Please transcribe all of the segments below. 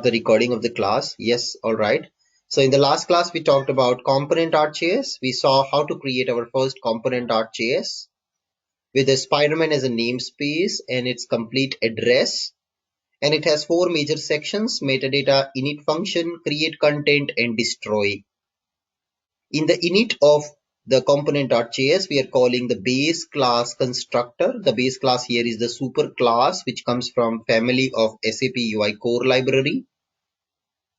The recording of the class. Yes, all right. So in the last class, we talked about component.js. We saw how to create our first component.js with a Spider-Man as a namespace and its complete address. And it has four major sections: metadata, init function, create content, and destroy. In the init of the component.js, we are calling the base class constructor. The base class here is the super class, which comes from family of SAP UI core library.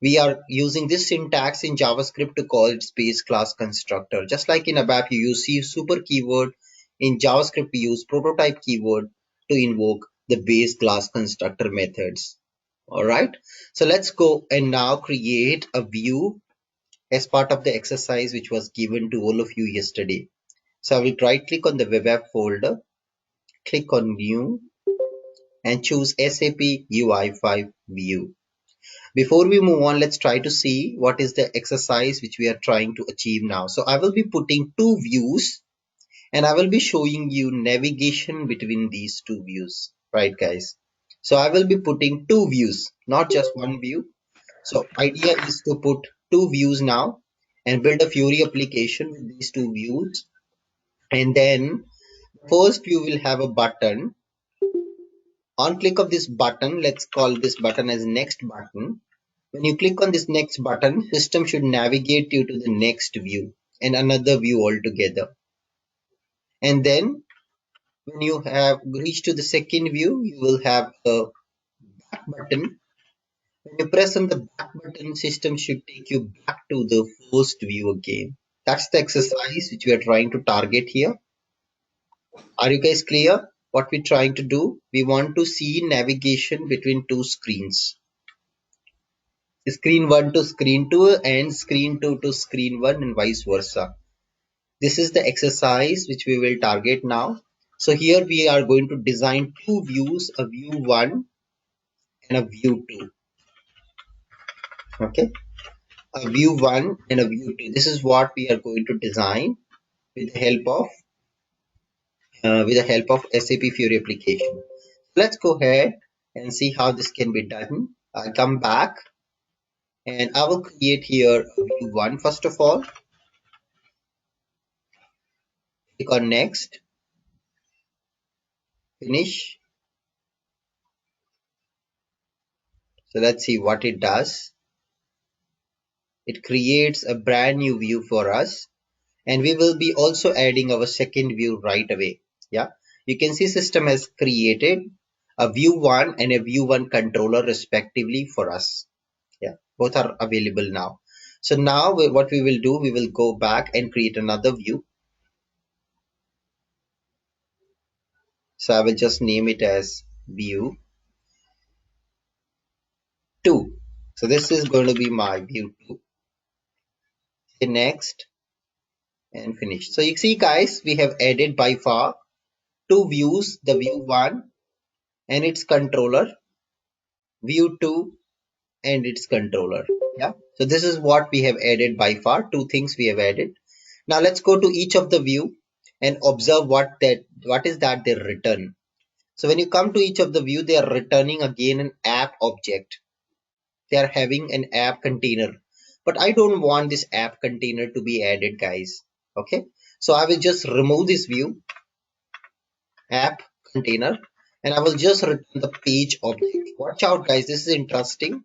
We are using this syntax in JavaScript to call its base class constructor. Just like in ABAP, you use super keyword. In JavaScript, we use prototype keyword to invoke the base class constructor methods. All right. So let's go and now create a view as part of the exercise which was given to all of you yesterday. So I will right click on the web app folder, click on new and choose SAP UI5 view. Before we move on, let's try to see what is the exercise which we are trying to achieve now. So I will be putting two views and I will be showing you navigation between these two views. Right, guys? So I will be putting two views, not just one view. So idea is to put two views now and build a Fiori application with these two views. And then first view will have a button. On click of this button, let's call this button as next button. When you click on this next button, system should navigate you to the next view and another view altogether. And then when you have reached to the second view, you will have a back button. When you press on the back button, system should take you back to the first view again. That's the exercise which we are trying to target here. Are you guys clear what we're trying to do? We want to see navigation between two screens. Screen 1 to screen 2 and screen 2 to screen 1 and vice versa. This is the exercise which we will target now. So here we are going to design two views, a view 1 and a view 2. Okay, a view 1 and a view 2. This is what we are going to design with the help of SAP Fiori application. Let's go ahead and see how this can be done. I'll come back and I will create here a view 1 first of all. Click on next, finish. So let's see what it does. It creates a brand new view for us, and we will be also adding our second view right away. Yeah, you can see system has created a view 1 and a view 1 controller respectively for us. Yeah, both are available now. So now what we will do, we will go back and create another view. So I will just name it as view 2. So this is going to be my view 2. Say next and finish. So you see guys, we have added by far two views, the view 1 and its controller, view 2 and its controller. Yeah, so this is what we have added by far, two things we have added. Now let's go to each of the view and observe what is that they return. So when you come to each of the view, they are returning again an app object. They are having an app container, but I don't want this app container to be added, guys. Okay, so I will just remove this view app container and I will just return the page object. Watch out guys, this is interesting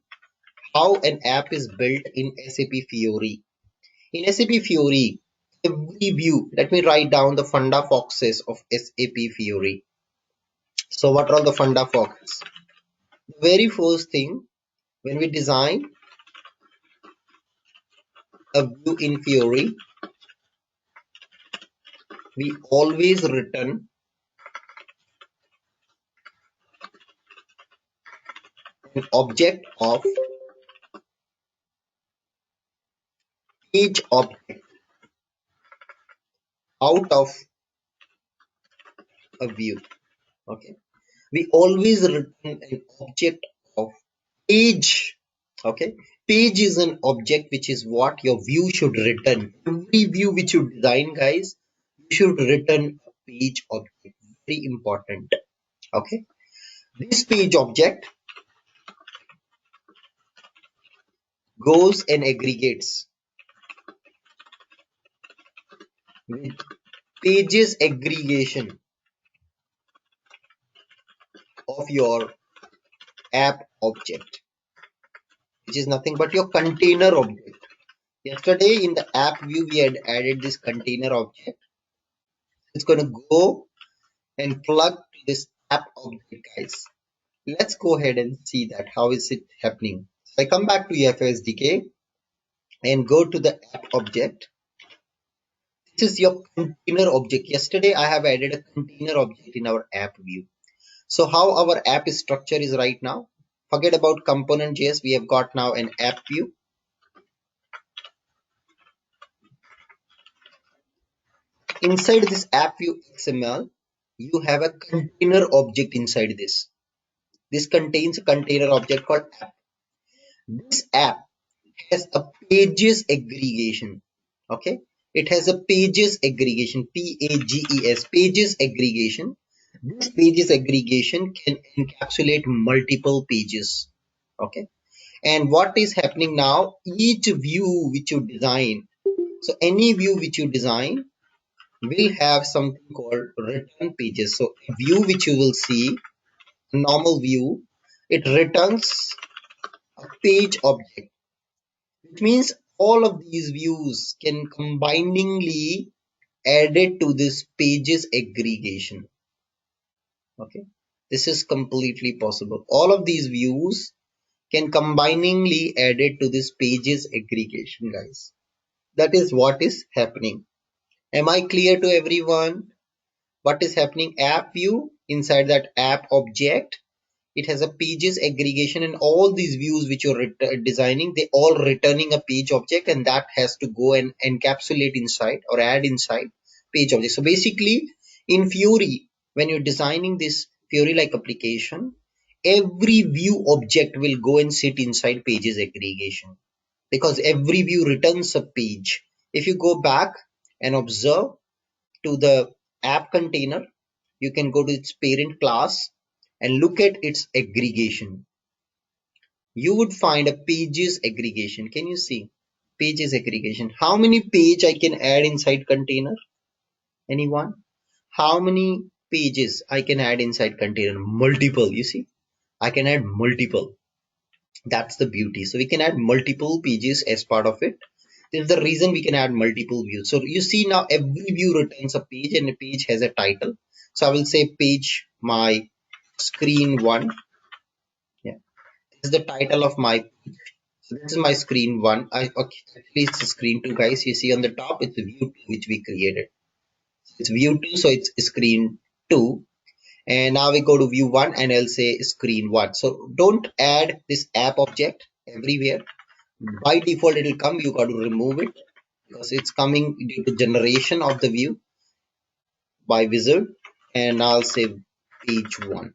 how an app is built in SAP Fiori. In SAP Fiori, every view, let me write down the funda foxes of SAP Fiori. So what are the funda foxes? The very first thing, when we design a view in Fiori, we always return an object of page object out of a view. Okay, we always return an object of page. Okay, page is an object which is what your view should return. Every view which you design, guys, you should return a page object. Very important. Okay, this page object goes and aggregates with pages aggregation of your app object, which is nothing but your container object. Yesterday in the app view, we had added this container object. It's going to go and plug to this app object, guys. Let's go ahead and see that. How is it happening? So I come back to FSDK and go to the app object. This is your container object. Yesterday, I have added a container object in our app view. So how our app structure is right now? Forget about component.js. We have got now an app view. Inside this app view XML, you have a container object inside this. This contains a container object called app. This app has a pages aggregation. Okay, it has a pages aggregation, P-A-G-E-S, pages aggregation. This pages aggregation can encapsulate multiple pages. Okay, and what is happening now, each view which you design, so any view which you design will have something called return pages. So a view which you will see, a normal view, it returns a page object, which means all of these views can combiningly added to this pages aggregation. Okay, this is completely possible. All of these views can combiningly added to this pages aggregation, guys. That is what is happening. Am I clear to everyone? What is happening? App view, inside that app object, it has a pages aggregation, and all these views which you're designing, they all returning a page object, and that has to go and encapsulate inside or add inside page object. So basically in Fiori, when you're designing this Fiori like application, every view object will go and sit inside pages aggregation, because every view returns a page. If you go back and observe to the app container, you can go to its parent class and look at its aggregation. You would find a pages aggregation. Can you see pages aggregation? How many page I can add inside container? Anyone? How many pages I can add inside container? Multiple. You see, I can add multiple. That's the beauty. So we can add multiple pages as part of it. This is the reason we can add multiple views. So you see now every view returns a page, and a page has a title. So I will say page my screen one. Yeah, this is the title of my page. So this is my screen one. Okay, actually it's screen two, guys. You see on the top it's view two which we created. It's view two, so it's screen two. And now we go to view one, and I'll say screen one. So don't add this app object everywhere. By default it will come. You got to remove it because it's coming due to generation of the view by wizard. And I'll say page one.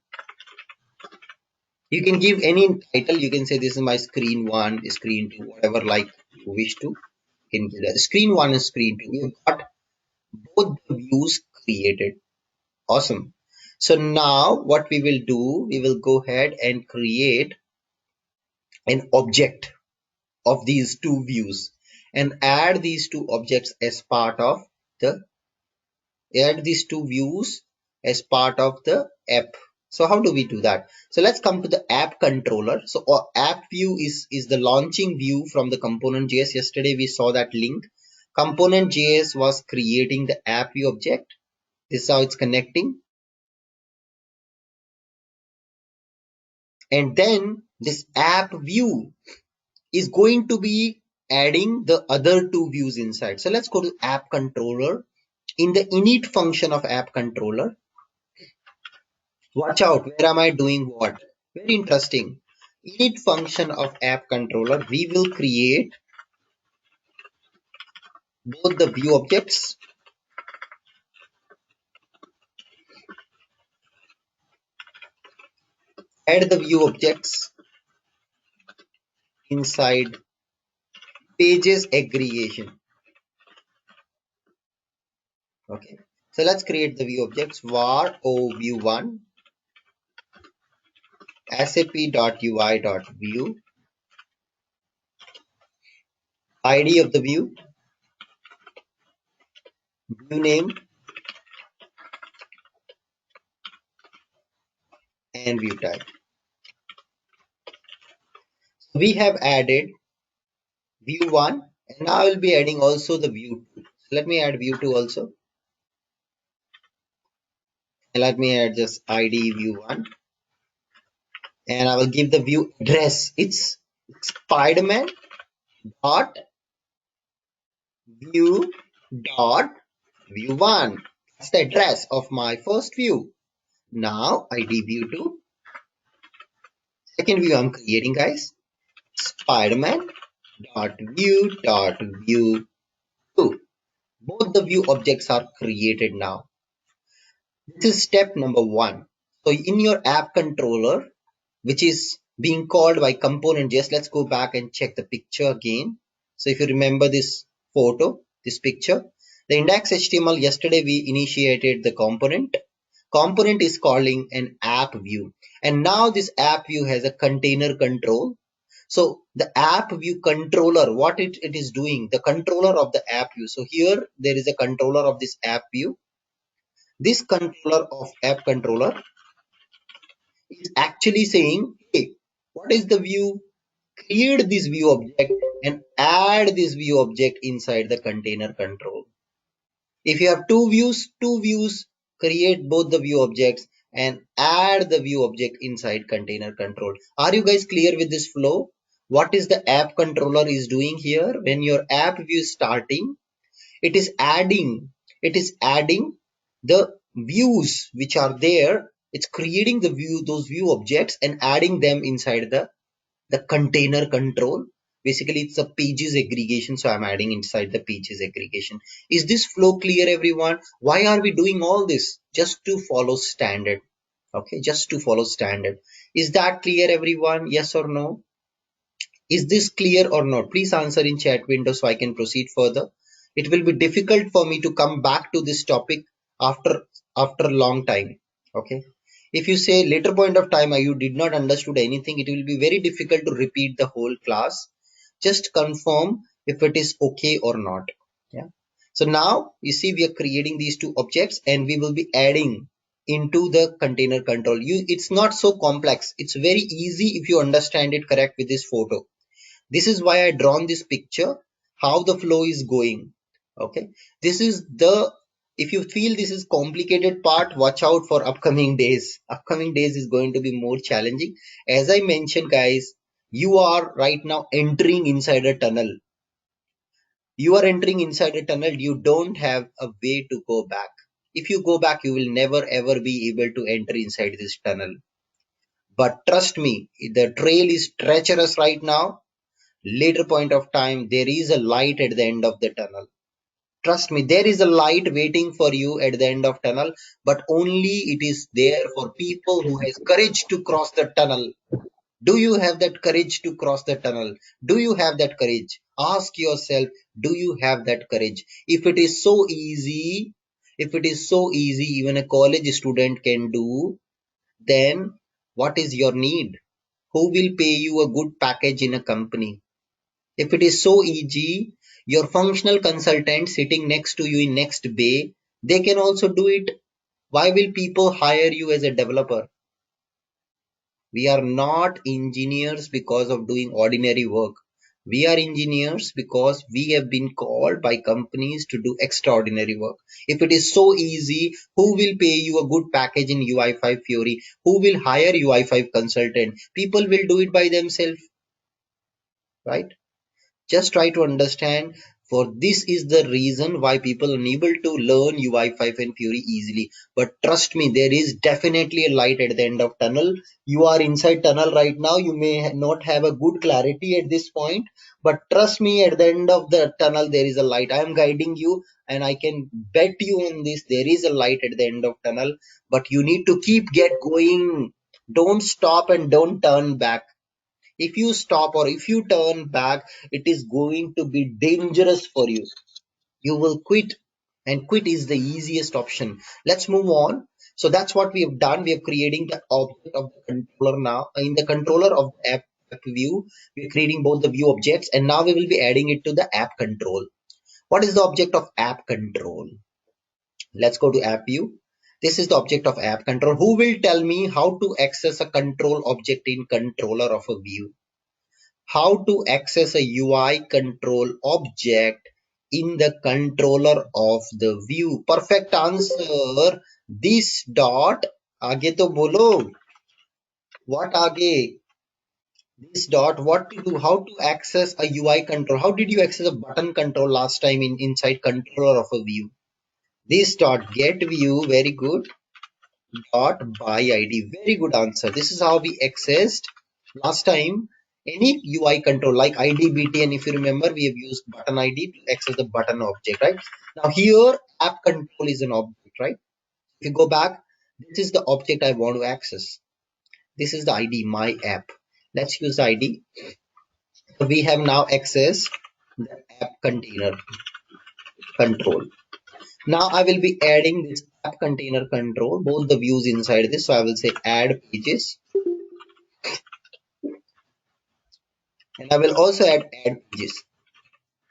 You can give any title. You can say this is my screen one, screen two, whatever like you wish to. You can give that screen one and screen two. We've got both the views created. Awesome. So now what we will do, we will go ahead and create an object of these two views and add these two objects as part of the add these two views as part of the app. So how do we do that? So let's come to the app controller. So our app view is the launching view from the component.js. Yesterday we saw that link. Component.js was creating the app view object. This is how it's connecting. And then this app view is going to be adding the other two views inside. So let's go to app controller. In the init function of app controller, watch out, where am I doing what? Very interesting. Init function of app controller, we will create both the view objects and the view objects inside pages aggregation. Okay. So let's create the view objects var o view1 sap.ui.view ID of the view, view name, and view type. We have added view 1 and now I will be adding also the view 2. So let me add view 2 also. And let me add just ID view 1 and I will give the view address. It's Spiderman dot view dot view 1. That's the address of my first view. Now ID view 2. Second view I'm creating, guys. Spiderman dot view 2. Both the view objects are created now. This is step number 1. So in your app controller, which is being called by component, just let's go back and check the picture again. So if you remember this photo, this picture, the index HTML, yesterday we initiated the component. Component is calling an app view. And now this app view has a container control. So the app view controller, what it is doing, the controller of the app view. So here there is a controller of this app view. This controller of app controller is actually saying, hey, what is the view? Create this view object and add this view object inside the container control. If you have two views, create both the view objects and add the view object inside container control. Are you guys clear with this flow? What is the app controller is doing here? When your app view is starting, it is adding the views which are there. It's creating the view, those view objects and adding them inside the container control. Basically it's a pages aggregation, so I'm adding inside the pages aggregation. Is this flow clear, everyone? Why are we doing all this? Just to follow standard. Okay, just to follow standard. Is that clear, everyone? Yes or no? Is this clear or not? Please answer in chat window so I can proceed further. It will be difficult for me to come back to this topic after a long time. Okay. If you say later point of time you did not understood anything, it will be very difficult to repeat the whole class. Just confirm if it is okay or not. Yeah. So now you see we are creating these two objects and we will be adding into the container control. It's not so complex. It's very easy if you understand it correct with this photo. This is why I drawn this picture, how the flow is going. Okay. This is the, if you feel this is complicated part, watch out for upcoming days. Upcoming days is going to be more challenging. As I mentioned, guys, you are right now entering inside a tunnel. You are entering inside a tunnel. You don't have a way to go back. If you go back, you will never ever be able to enter inside this tunnel. But trust me, the trail is treacherous right now. Later point of time, there is a light at the end of the tunnel. Trust me, there is a light waiting for you at the end of tunnel, but only it is there for people who has courage to cross the tunnel. Do you have that courage to cross the tunnel? Do you have that courage? Ask yourself, do you have that courage? If it is so easy, even a college student can do, then what is your need? Who will pay you a good package in a company? If it is so easy, your functional consultant sitting next to you in next bay, they can also do it. Why will people hire you as a developer? We are not engineers because of doing ordinary work. We are engineers because we have been called by companies to do extraordinary work. If it is so easy, who will pay you a good package in UI5 Fiori? Who will hire UI5 consultant? People will do it by themselves, right? Just try to understand, for this is the reason why people are unable to learn UI5 and Fiori easily. But trust me, there is definitely a light at the end of tunnel. You are inside tunnel right now. You may not have a good clarity at this point, but trust me, at the end of the tunnel, there is a light. I am guiding you and I can bet you on this. There is a light at the end of tunnel, but you need to get going. Don't stop and don't turn back. If you stop or if you turn back, it is going to be dangerous for you. You will quit, and quit is the easiest option. Let's move on. So that's what we have done. We are creating the object of the controller now in the controller of the app. view. We're creating both the view objects, and now we will be adding it to the app control. What is the object of app control? Let's go to app view. This is the object of app control. Who will tell me how to access a control object in controller of a view? How to access a UI control object in the controller of the view? Perfect answer. This dot. आगे तो बोलो. What आगे? This dot. What to do? How to access a UI control? How did you access a button control last time inside controller of a view? This dot get view. Very good. Dot by ID. Very good answer. This is how we accessed last time any UI control like ID, BT, and if you remember, we have used button ID to access the button object, right? Now here, app control is an object, right? If you go back, this is the object I want to access. This is the ID, my app. Let's use the ID. So we have now accessed the app container control. Now I will be adding this app container control, both the views inside this. So I will say add pages, and I will also add pages.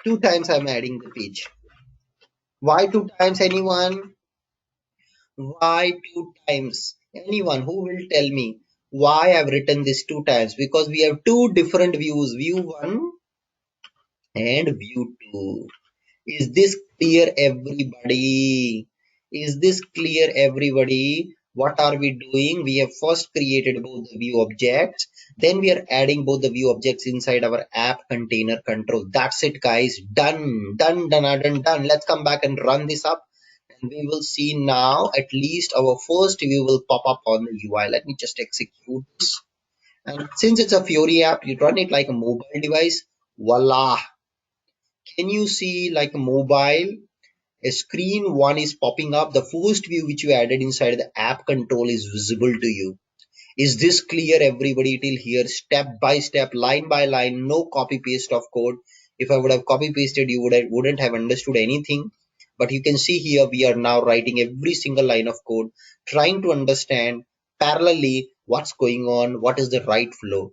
2 times I'm adding the page. Why 2 times? Anyone? Why 2 times? Anyone who will tell me why I've written this 2 times? Because we have 2 different views, view 1 and view 2. Is this clear, everybody? Is this clear, everybody? What are we doing? We have first created both the view objects. Then we are adding both the view objects inside our app container control. That's it, guys. Done, done, done, done, done. Let's come back and run this up. And we will see now at least our first view will pop up on the UI. Let me just execute this. And since it's a Fiori app, you run it like a mobile device. Voila. Can you see like a mobile? A screen one is popping up. The first view which you added inside the app control is visible to you. Is this clear, everybody, till here? Step by step, line by line, no copy paste of code. If I would have copy pasted, you wouldn't have understood anything. But you can see here we are now writing every single line of code, trying to understand parallelly what's going on, what is the right flow.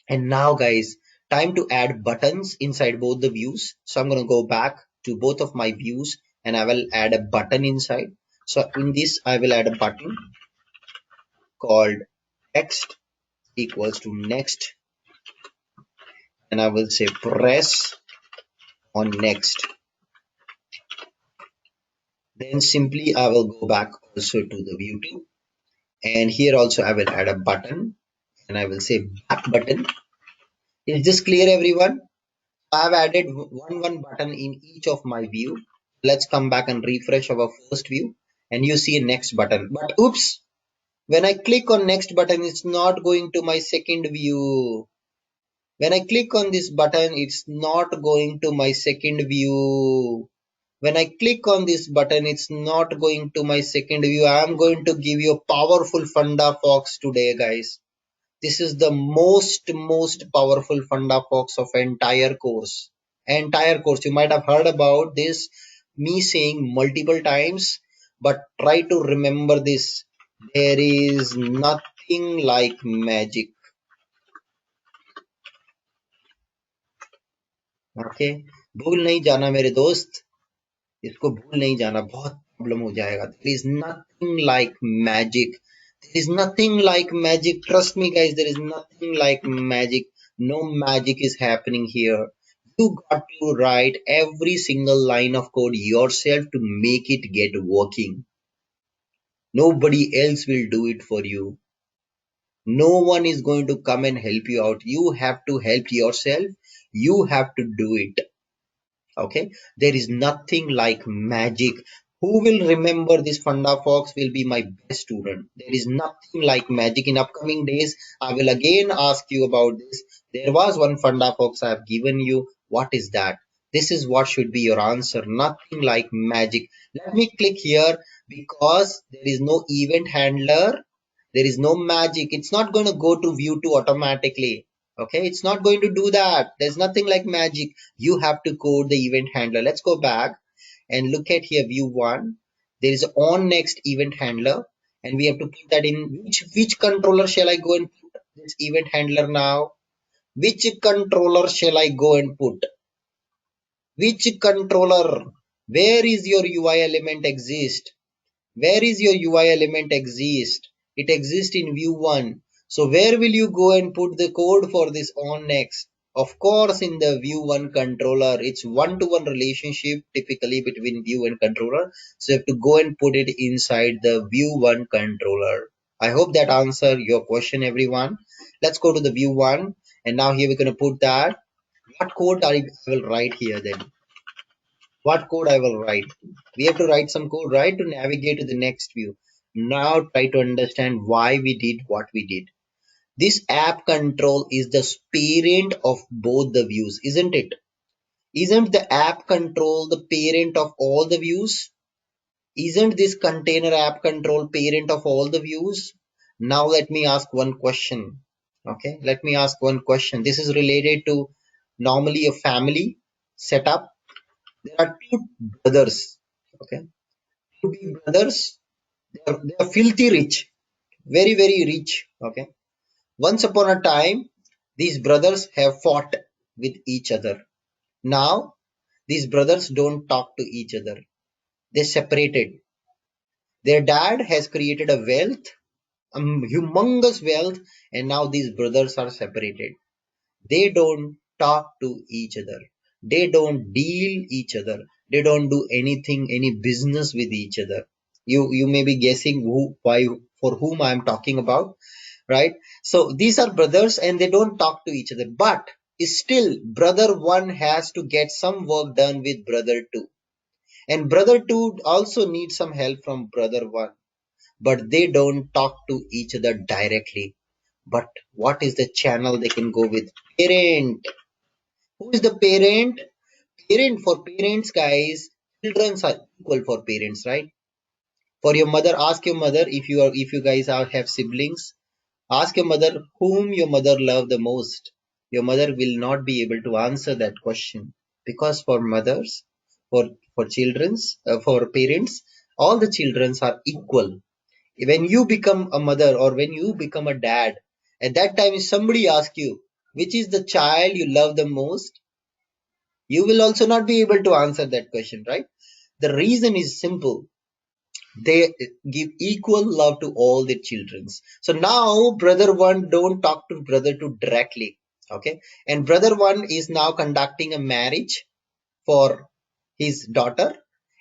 And now, guys, time to add buttons inside both the views. So I'm going to go back to both of my views and I will add a button inside. So in this, I will add a button called text equals to next, and I will say press on next. Then simply I will go back also to the view 2, and here also I will add a button and I will say back button. Is this clear, everyone? I have added one button in each of my view. Let's come back and refresh our first view and you see a next button. But oops, when I click on next button, it's not going to my second view. When I click on this button, it's not going to my second view. When I click on this button, it's not going to my second view. I am going to give you a powerful funda fox today, guys. This is the most powerful funda fox of entire course. Entire course. You might have heard about this, me saying multiple times, but try to remember this. There is nothing like magic. Okay भूल नहीं जाना मेरे दोस्त इसको भूल नहीं जाना बहुत प्रॉब्लम हो जाएगा there is nothing like magic there is nothing like magic trust me guys there is nothing like magic no magic is happening here you got to write every single line of code yourself to make it get working nobody else will do it for you no one is going to come and help you out you have to help yourself you have to do it okay there is nothing like magic who will remember this funda fox will be my best student there is nothing like magic in upcoming days I will again ask you about this there was one funda fox I have given you what is that this is what should be your answer nothing like magic let me click here because there is no event handler there is no magic it's not going to go to view 2 automatically okay it's not going to do that there's nothing like magic you have to code the event handler let's go back and look at here view 1 there is on next event handler and we have to put that in which controller shall I go and put this event handler now Which controller shall I go and put? Which controller? Where is your UI element exist? Where is your UI element exist? It exists in view 1. So where will you go and put the code for this on next? Of course, in the view 1 controller, it's one-to-one relationship typically between view and controller. So you have to go and put it inside the view 1 controller. I hope that answer your question, everyone. Let's go to the view 1. And now here we're going to put that. What code I will write here then? What code I will write? We have to write some code, right, to navigate to the next view. Now try to understand why we did what we did. This app control is the parent of both the views, isn't it? Isn't the app control the parent of all the views? Isn't this container app control parent of all the views? Now let me ask one question. Okay, let me ask one question. This is related to normally a family setup. There are two brothers. Okay, two big brothers. They are filthy rich, very very rich. Okay. Once upon a time, these brothers have fought with each other. Now, these brothers don't talk to each other. They separated. Their dad has created a wealth, a humongous wealth, and now these brothers are separated. They don't talk to each other. They don't deal each other. They don't do anything, any business with each other. You may be guessing why, for whom I am talking about, right? So these are brothers and they don't talk to each other. But still, brother one has to get some work done with brother two, and brother two also needs some help from brother one. But they don't talk to each other directly. But what is the channel they can go with? Parent. Who is the parent? Parent, for parents, guys, children are equal for parents, right? For your mother, ask your mother, if you guys have siblings, ask your mother whom your mother love the most. Your mother will not be able to answer that question, because for mothers, for children's, for parents, all the childrens are equal. When you become a mother or when you become a dad, at that time if somebody asks you which is the child you love the most, you will also not be able to answer that question, right? The reason is simple. They give equal love to all their children. So now brother one don't talk to brother two directly. Okay. And brother one is now conducting a marriage for his daughter,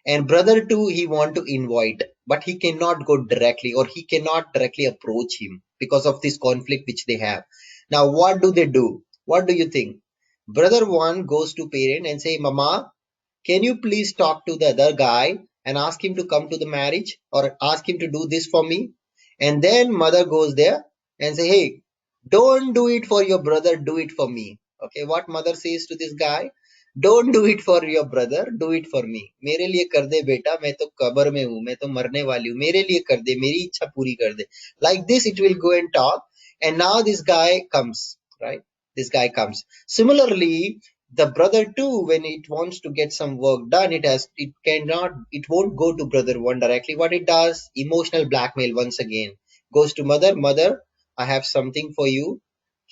and brother two he want to invite, but he cannot go directly, or he cannot directly approach him because of this conflict which they have. Now what do they do? What do you think? Brother one goes to parent and say, mama, can you please talk to the other guy and ask him to come to the marriage, or ask him to do this for me? And then mother goes there and say, hey, don't do it for your brother, do it for me. Okay, what mother says to this guy? Don't do it for your brother, do it for me. मेरे लिए कर दे बेटा, मैं तो कब्र में हूँ, मैं तो मरने वाली हूँ, मेरे लिए कर दे, मेरी इच्छा पूरी कर दे. Like this it will go and talk, and now this guy comes, right? This guy comes. Similarly, the brother too, when it wants to get some work done, it won't go to brother one directly. What it does, emotional blackmail once again. Goes to mother, mother, I have something for you,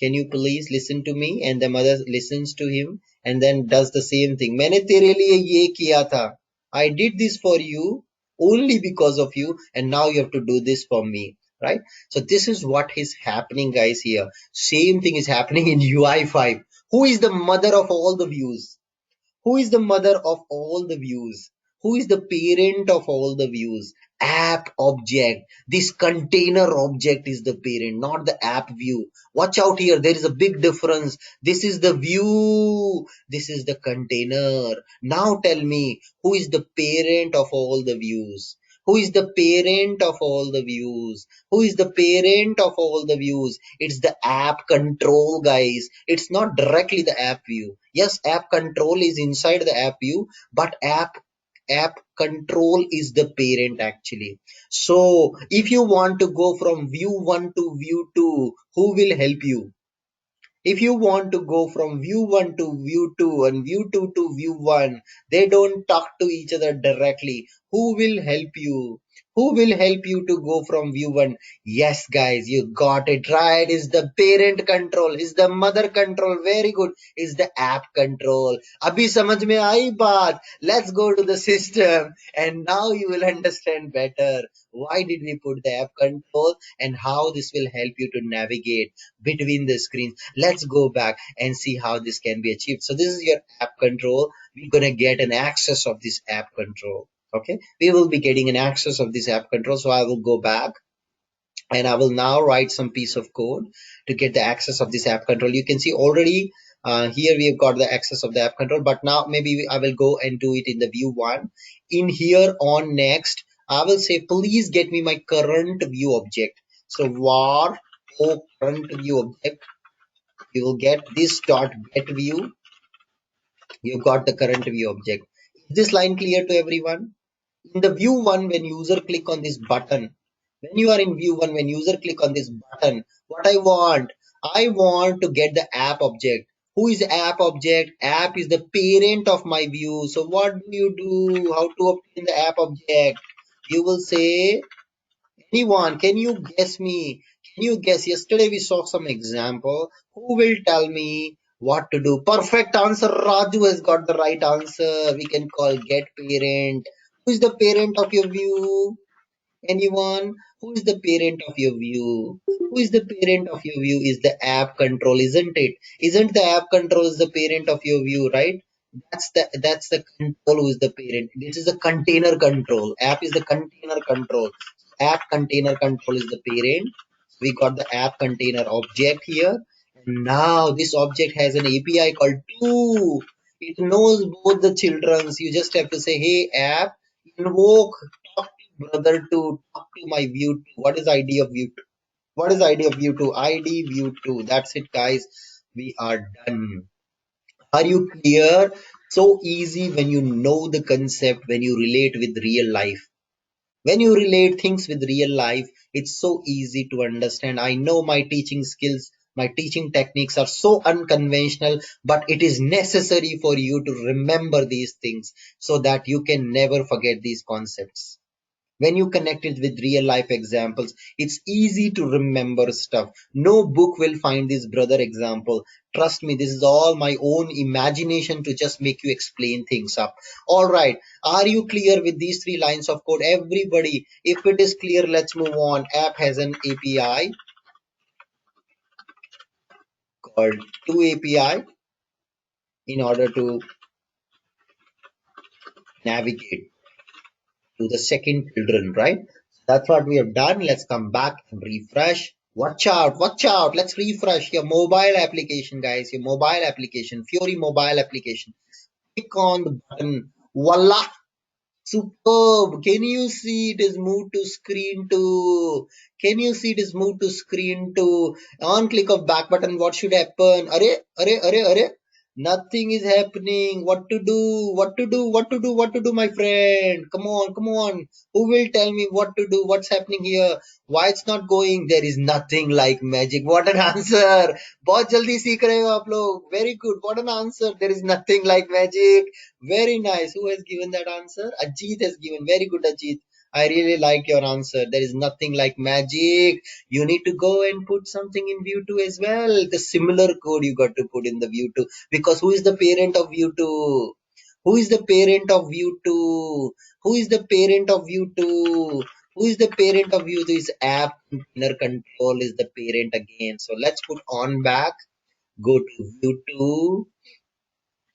can you please listen to me? And the mother listens to him and then does the same thing. मैंने तेरे लिए ये किया था. I did this for you only because of you, and now you have to do this for me, right? So this is what is happening, guys, here. Same thing is happening in UI5. Who is the mother of all the views? Who is the mother of all the views? Who is the parent of all the views? App object. This container object is the parent, not the app view. Watch out here. There is a big difference. This is the view. This is the container. Now tell me, who is the parent of all the views? Who is the parent of all the views? Who is the parent of all the views? It's the app control, guys. It's not directly the app view. Yes, app control is inside the app view, but app control is the parent actually. So if you want to go from view 1 to view 2, who will help you? If you want to go from view 1 to view 2 and view 2 to view 1, they don't talk to each other directly. Who will help you? Who will help you to go from view 1? Yes, guys, you got it right. Is the parent control, is the mother control. Very good. Is the app control. Abhi samajh mein aayi baat. Let's go to the system and now you will understand better why did we put the app control and how this will help you to navigate between the screens. Let's go back and see how this can be achieved. So this is your app control. We're going to get an access of this app control. Okay, we will be getting an access of this app control. So I will go back and I will now write some piece of code to get the access of this app control. You can see already here we have got the access of the app control, but now maybe I will go and do it in the view 1. In here on next, I will say please get me my current view object. So var current view object, you will get this dot get view. You've got the current view object. Is this line clear to everyone? In the view 1, when user click on this button, when you are in view 1, when user click on this button, what I want to get the app object. Who is app object? App is the parent of my view. So what do you do? How to obtain the app object? You will say, anyone, can you guess me? Can you guess? Yesterday we saw some example. Who will tell me what to do? Perfect answer. Raju has got the right answer. We can call get parent. Who is the parent of your view? Anyone? Who is the parent of your view? Who is the parent of your view is the app control, isn't it? Isn't the app control is the parent of your view, right? That's the control who is the parent. This is a container control. App is the container control. App container control is the parent. We got the app container object here. And now this object has an API called to. It knows both the children's. You just have to say, hey app, invoke brother to talk to my view 2. What is ID of view 2? What is ID of view 2? ID view 2. That's it, guys. We are done. Are you clear? So easy when you know the concept, when you relate with real life. When you relate things with real life, it's so easy to understand. I know my teaching skills, my teaching techniques are so unconventional, but it is necessary for you to remember these things so that you can never forget these concepts. When you connect it with real life examples, it's easy to remember stuff. No book will find this brother example. Trust me, this is all my own imagination to just make you explain things up. All right. Are you clear with these 3 lines of code? Everybody, if it is clear, let's move on. App has an API called to API in order to navigate to the second children, right? That's what we have done. Let's come back and refresh. Watch out, watch out. Let's refresh your mobile application, guys. Your mobile application, Fiori mobile application. Click on the button. Voila! Superb. Can you see it is moved to screen 2? Can you see it is moved to screen 2? On click of back button, what should happen? Are. Nothing is happening. What to do? What to do? What to do? What to do, my friend? Come on, come on. Who will tell me what to do? What's happening here? Why it's not going? There is nothing like magic. What an answer. बहुत जल्दी सीख रहे हो आप लोग. Very good. What an answer. There is nothing like magic. Very nice. Who has given that answer? Ajit has given. Very good, Ajit. I really like your answer. There is nothing like magic. You need to go and put something in view 2 as well. The similar code you got to put in the view 2 because who is the parent of view 2? Who is the parent of view 2? Who is the parent of view 2? Who is the parent of view 2? Is app container control is the parent again. So let's put on back. Go to view 2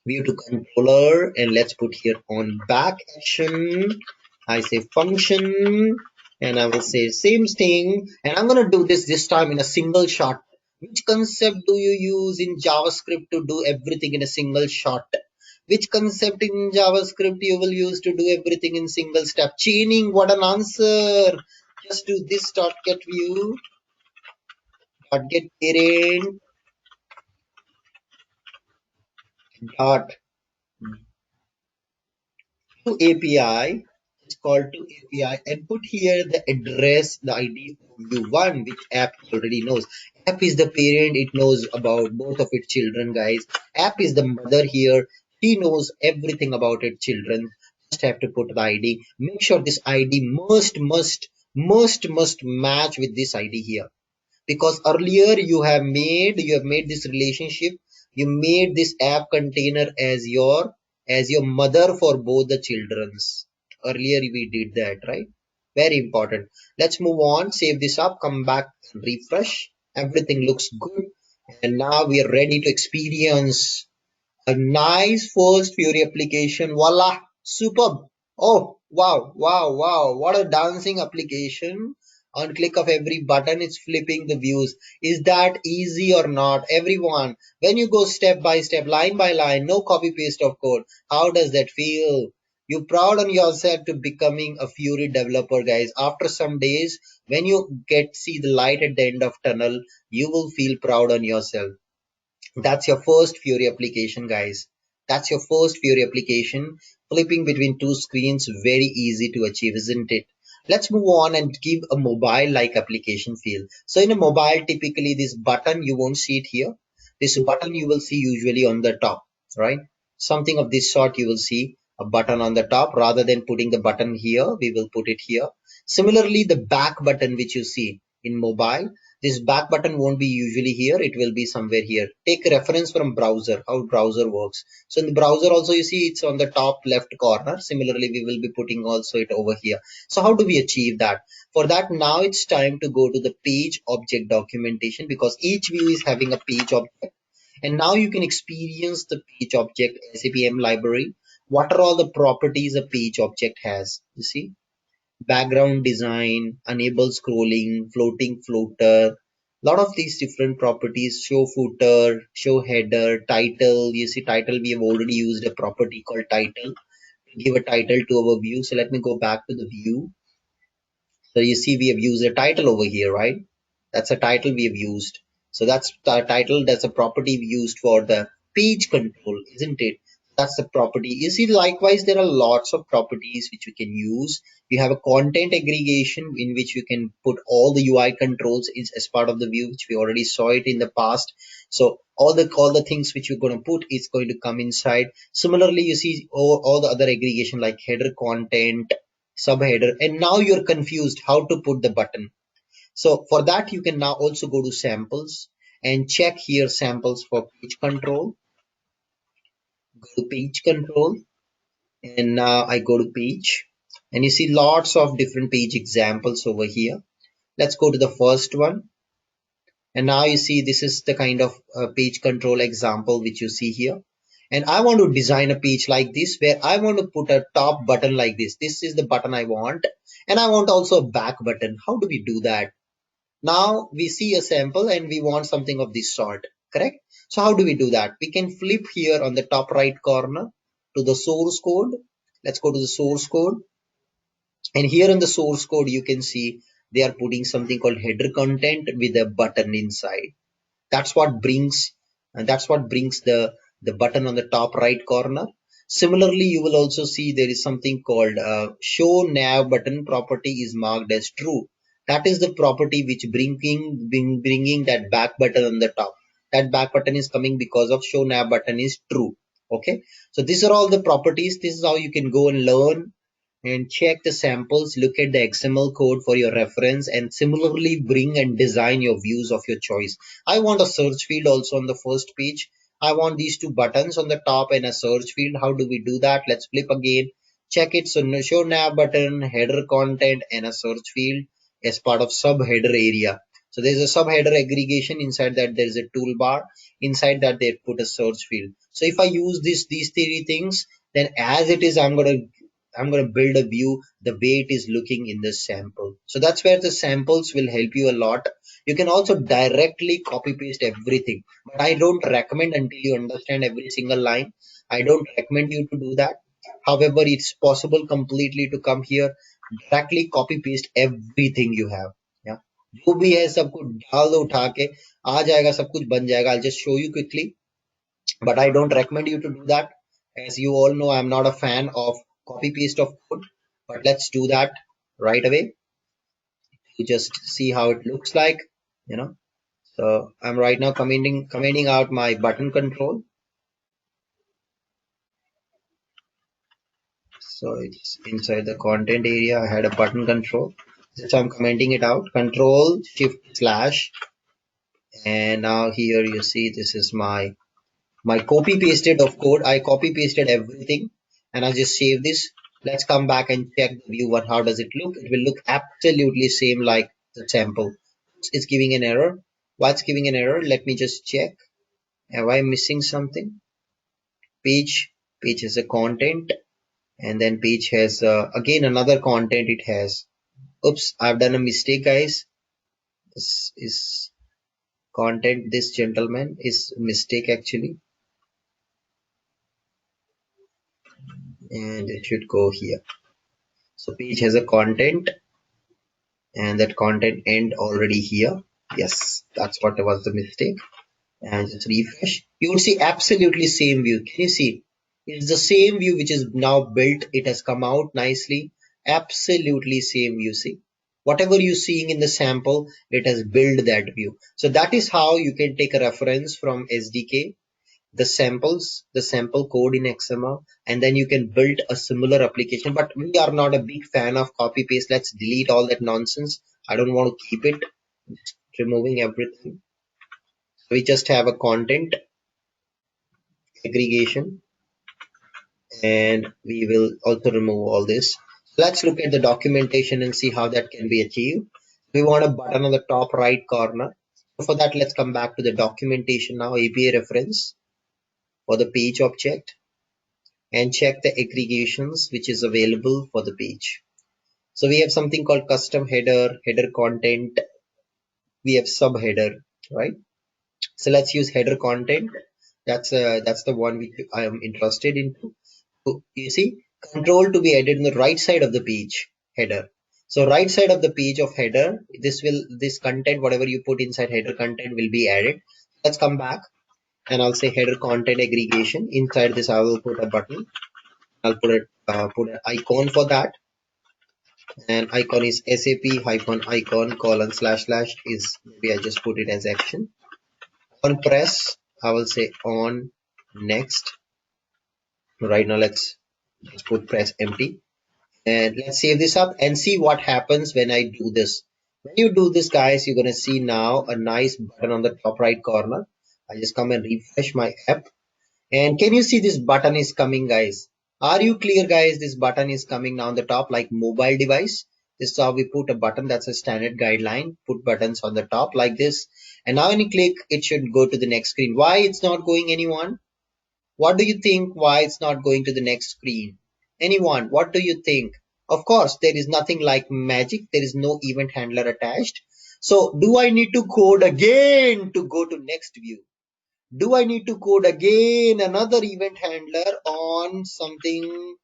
view to controller and let's put here on back action. I say function and I will say same thing and I'm gonna do this time in a single shot. Which concept do you use in JavaScript to do everything in a single shot? Which concept in JavaScript you will use to do everything in single step? Chaining, what an answer. Just do this dot get view dot get parent dot to API. It's called to API and put here the address, the ID of view 1, which app already knows. App is the parent, it knows about both of its children, guys. App is the mother here, she knows everything about its children. have to put the ID. Make sure this ID must match with this ID here, because earlier you have made this relationship, you made this app container as your mother for both the children's. Earlier we did that, right? Very important. Let's move on, save this up, come back, refresh. Everything looks good, and now we are ready to experience a nice first Fiori application. Voila! Superb! Oh, wow, wow, wow. What a dancing application. On click of every button, it's flipping the views. Is that easy or not? Everyone, when you go step by step, line by line, no copy paste of code, how does that feel? You proud on yourself to becoming a Fiori developer, guys. After some days, when you get see the light at the end of tunnel, you will feel proud on yourself. That's your first Fiori application, guys. That's your first Fiori application. Flipping between two screens, very easy to achieve, isn't it? Let's move on and give a mobile-like application feel. So in a mobile, typically this button, you won't see it here. This button you will see usually on the top, right? Something of this sort you will see a button on the top. Rather than putting the button here, we will put it here. Similarly, the back button which you see in mobile, this back button won't be usually here, it will be somewhere here. Take a reference from browser, how browser works. So in the browser also you see it's on the top left corner. Similarly, we will be putting also it over here. So how do we achieve that? For that, now it's time to go to the page object documentation, because each view is having a page object. And now you can experience the page object SAPM library. What are all the properties a page object has? You see, background design, enable scrolling, floating floater, lot of these different properties, show footer, show header, title. You see title, we have already used a property called title to give a title to our view. So let me go back to the view. So you see we have used a title over here, right? That's a title we have used. So that's the title, that's a property we used for the page control, isn't it? That's the property. You see, likewise, there are lots of properties which we can use. You have a content aggregation in which you can put all the UI controls as part of the view, which we already saw it in the past. So all the things which you're going to put is going to come inside. Similarly, you see all the other aggregation like header content, subheader, and now you're confused how to put the button. So for that, you can now also go to samples and check here samples for page control. Go to page control, and now I go to page, and you see lots of different page examples over here. Let's go to the first one. And now you see this is the kind of page control example which you see here. And I want to design a page like this where I want to put a top button like this. This is the button I want. And I want also a back button. How do we do that? Now we see a sample and we want something of this sort, correct? So how do we do that? We can flip here on the top right corner to the source code. Let's go to the source code. And here in the source code, you can see they are putting something called header content with a button inside. That's what brings the button on the top right corner. Similarly, you will also see there is something called show nav button property is marked as true. That is the property which bringing that back button on the top. That back button is coming because of show nav button is true. Okay, so these are all the properties. This is how you can go and learn and check the samples, look at the XML code for your reference, and similarly bring and design your views of your choice. I want a search field also on the first page. I want these two buttons on the top and a search field. How do we do that? Let's flip again. Check it. So show nav button, header content, and a search field as part of subheader area. So there's a subheader aggregation. Inside that there's a toolbar. Inside that they put a search field. So if I use these three things, then as it is, I'm going to build a view the way it is looking in the sample. So that's where the samples will help you a lot. You can also directly copy paste everything, but I don't recommend until you understand every single line. I don't recommend you to do that. However, it's possible completely to come here, directly copy paste everything you have. Yeah, जो भी है सब कुछ डाल दो उठा के आ जाएगा, सब कुछ बन जाएगा. I'll just show you quickly, but I don't recommend you to do that. As you all know, I'm not a fan of copy paste of code, but let's do that right away. You just see how it looks like, you know. So I'm right now commenting out my button control. So it's inside the content area. I had a button control. So I'm commenting it out. Control Shift slash, and now here you see this is my copy pasted of code. I copy pasted everything, and I just save this. Let's come back and check the view. What how does it look? It will look absolutely same like the sample. It's giving an error. What's giving an error? Let me just check. Am I missing something? Page has a content, and then page has again another content. It has. Oops, I've done a mistake, guys. This is content. This gentleman is mistake actually, and it should go here. So page has a content, and that content end already here. Yes, that's what was the mistake. And just refresh. You will see absolutely same view. Can you see? It's the same view which is now built. It has come out nicely. Absolutely same view. See, whatever you're seeing in the sample, it has built that view. So that is how you can take a reference from SDK, the samples, the sample code in XML, and then you can build a similar application. But we are not a big fan of copy paste. Let's delete all that nonsense. I don't want to keep it. Just removing everything. So we just have a content aggregation, and we will also remove all this. Let's look at the documentation and see how that can be achieved. We want a button on the top right corner. So for that, let's come back to the documentation now, API reference for the page object, and check the aggregations which is available for the page. So we have something called custom header, header content, we have subheader, right? So let's use header content. That's the one which I am interested in. So you see, control to be added in the right side of the page, header. So right side of the page of header, this content, whatever you put inside header content will be added. Let's come back, and I'll say header content aggregation. Inside this, I will put a button. I'll put an icon for that, and icon is SAP hyphen icon colon slash slash is, maybe I just put it as action. On press, I will say on next. Right now, let's put press empty, and let's save this up and see what happens when I do this. When you do this, guys, you're gonna see now a nice button on the top right corner. I just come and refresh my app, and can you see this button is coming, guys? Are you clear, guys? This button is coming now on the top like mobile device. This is how we put a button. That's a standard guideline. Put buttons on the top like this. And now when you click, it should go to the next screen. Why it's not going, anyone? What do you think? Why it's not going to the next screen? Anyone? What do you think? Of course, there is nothing like magic. There is no event handler attached. So do I need to code again to go to next view? Do I need to code again another event handler on something?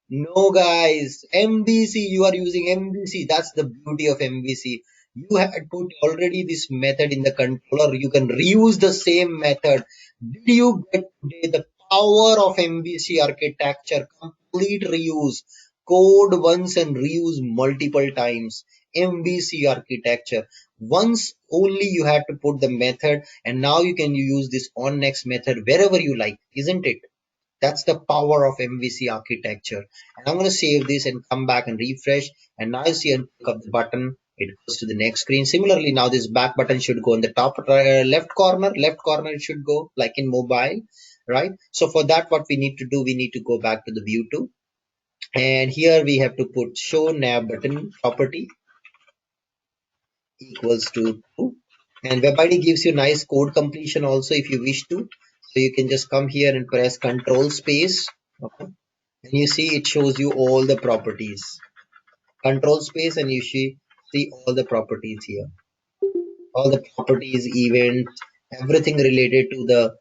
No, guys. MVC, you are using MVC. That's the beauty of MVC. You had put already this method in the controller. You can reuse the same method. Did you get today the power of MVC architecture? Complete reuse. Code once and reuse multiple times. MVC architecture. Once only you have to put the method, and now you can use this on next method wherever you like, isn't it? That's the power of MVC architecture. And I'm going to save this and come back and refresh. And now you see on click of the button, it goes to the next screen. Similarly, now this back button should go in the top left corner. Left corner it should go like in mobile, right? So for that, what we need to do, we need to go back to the view 2. And here we have to put show nav button property equals to true. And WebID gives you nice code completion also if you wish to. So you can just come here and press control space. Okay. And you see it shows you all the properties. Control space, and you see all the properties here. All the properties, events, everything related to the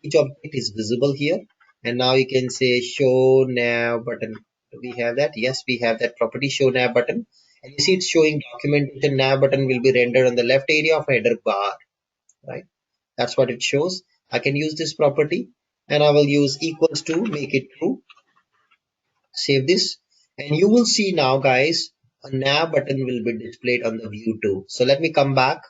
each object is visible here. And now you can say show nav button. Do we have that? Yes, we have that property, show nav button. And you see it's showing documentation. Nav button will be rendered on the left area of header bar, right? That's what it shows. I can use this property, and I will use equals to make it true. Save this, and you will see now, guys, a nav button will be displayed on the view 2. So let me come back,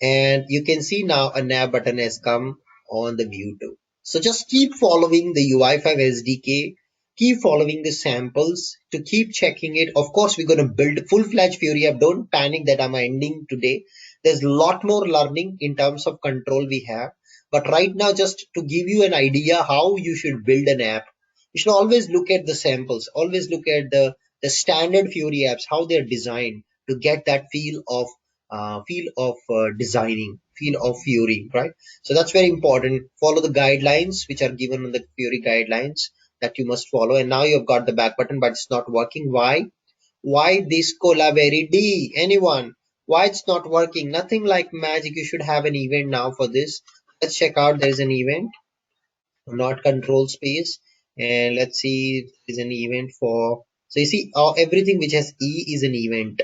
and you can see now a nav button has come on the view 2. So just keep following the UI5 SDK keep following the samples, to keep checking it. Of course, we're going to build full-fledged Fiori app. Don't panic that I'm ending today. There's a lot more learning in terms of control we have. But right now, just to give you an idea how you should build an app, you should always look at the samples, always look at the standard Fiori apps, how they're designed to get that feel of designing, feel of Fiori, right? So that's very important. Follow the guidelines which are given on the Fiori guidelines that you must follow. And now you've got the back button, but it's not working. Why? Why this Colaveri D? Anyone? Why it's not working? Nothing like magic. You should have an event now for this. Let's check out. There's an event, not control space. And let's see if there's an event for. So you see, everything which has E is an event.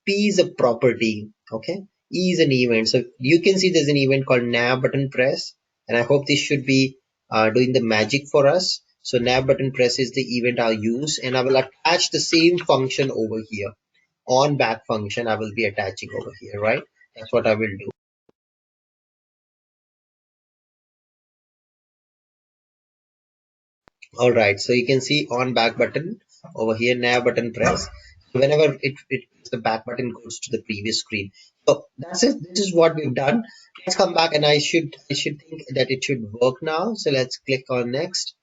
P is a property. Okay. E is an event. So you can see there's an event called Nav Button Press. And I hope this should be doing the magic for us. So Nav Button Press is the event I'll use, and I will attach the same function over here. On back function I will be attaching over here, right? That's what I will do. All right, so you can see on back button over here, Nav Button Press. So whenever the back button goes to the previous screen. So that's it. This is what we've done. Let's come back, and I should think that it should work now. So let's click on next,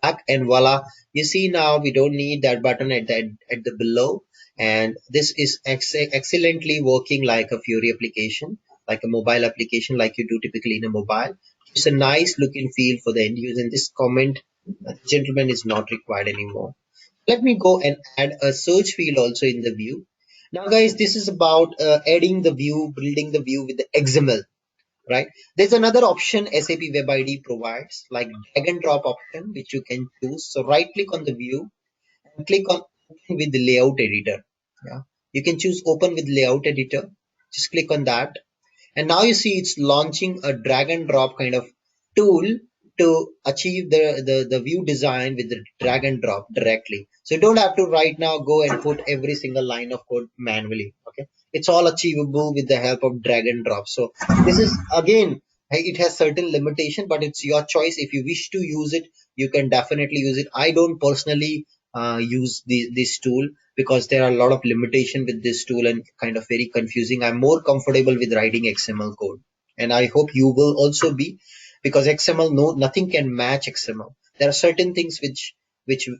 back, and voila. You see now we don't need that button at the below, and this is excellently working like a Fiori application, like a mobile application, like you do typically in a mobile. It's a nice look and feel for the end user. And this comment, gentleman, is not required anymore. Let me go and add a search field also in the view. Now guys, this is about adding the view, building the view with the XML, right? There's another option SAP Web ID provides, like drag and drop option, which you can choose. So right click on the view and click on open with the layout editor. Yeah, you can choose open with layout editor. Just click on that, and now you see it's launching a drag and drop kind of tool to achieve the view design with the drag and drop directly. So you don't have to right now go and put every single line of code manually. Okay, it's all achievable with the help of drag and drop. So this is again, it has certain limitation, but it's your choice. If you wish to use it, you can definitely use it. I don't personally use this tool because there are a lot of limitation with this tool and kind of very confusing. I'm more comfortable with writing XML code, and I hope you will also be, because XML, no, nothing can match XML. There are certain things which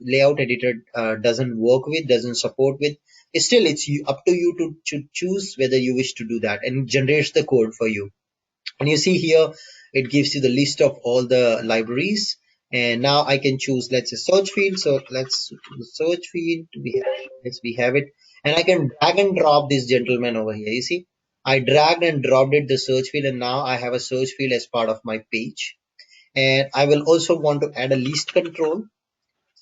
layout editor doesn't work with, doesn't support with. Still, it's up to you to choose whether you wish to do that, and generates the code for you. And you see here it gives you the list of all the libraries, and now I can choose, let's say, search field. So let's search field, we have it, and I can drag and drop this gentleman over here. You see, I dragged and dropped it the search field, and now I have a search field as part of my page. And I will also want to add a list control.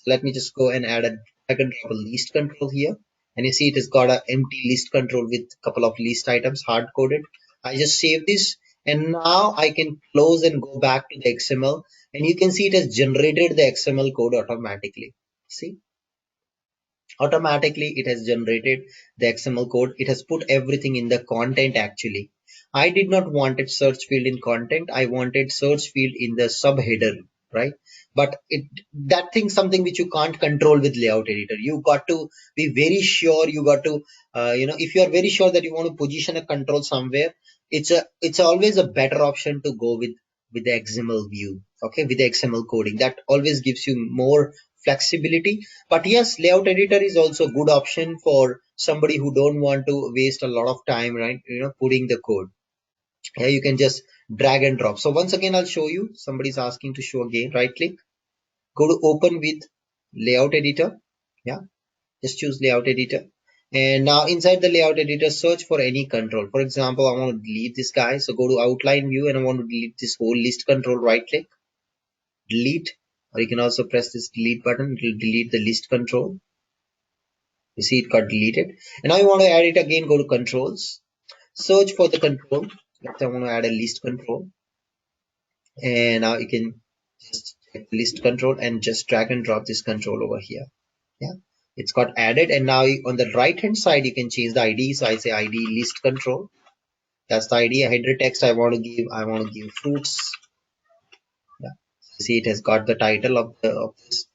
Let me just go and add a drag and drop a list control here. And you see it has got an empty list control with a couple of list items hard coded. I just save this, and now I can close and go back to the XML, and you can see it has generated the XML code automatically. See, automatically it has generated the XML code. It has put everything in the content. Actually, I did not wanted search field in content. I wanted search field in the subheader, right? But that thing something which you can't control with layout editor. You got to be very sure. You got to if you are very sure that you want to position a control somewhere, it's always a better option to go with the XML view. Okay, with the XML coding, that always gives you more flexibility. But yes, layout editor is also a good option for somebody who don't want to waste a lot of time, right? Putting the code. Here you can just drag and drop. So once again, I'll show you. Somebody's asking to show again. Right click, go to open with layout editor. Yeah, just choose layout editor. And now inside the layout editor, search for any control. For example, I want to delete this guy. So go to outline view, and I want to delete this whole list control. Right click, delete, or you can also press this delete button. It will delete the list control. You see it got deleted. And now you want to add it again, go to controls, search for the control. Let's say I want to add a list control. And now you can just check the list control and just drag and drop this control over here. Yeah, it's got added. And now on the right hand side, you can change the ID. So I say ID list control. That's the ID. A header text I want to give fruits. Yeah. See, it has got the title of this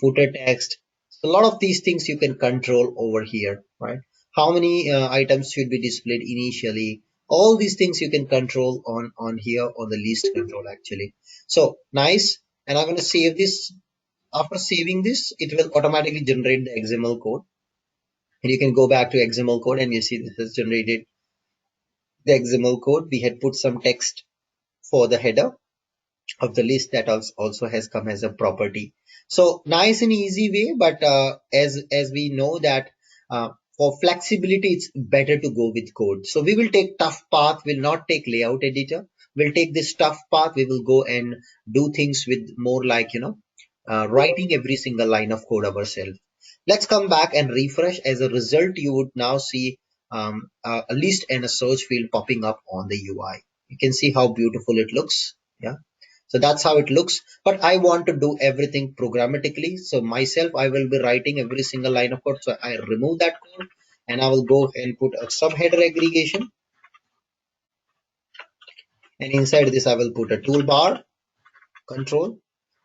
footer text. So a lot of these things you can control over here, right? How many items should be displayed initially? All these things you can control on here on the list control actually. So nice. And I'm going to save this. After saving this, it will automatically generate the XML code. And you can go back to XML code and you see this has generated the XML code. We had put some text for the header of the list that also has come as a property. So nice and easy way, but as we know that for flexibility, it's better to go with code. So we will take tough path, will not take layout editor. We'll take this tough path. We will go and do things with more like, writing every single line of code ourselves. Let's come back and refresh. As a result, you would now see a list and a search field popping up on the UI. You can see how beautiful it looks. Yeah. So that's how it looks. But I want to do everything programmatically. So myself, I will be writing every single line of code. So I remove that code and I will go and put a subheader aggregation. And inside this, I will put a toolbar control,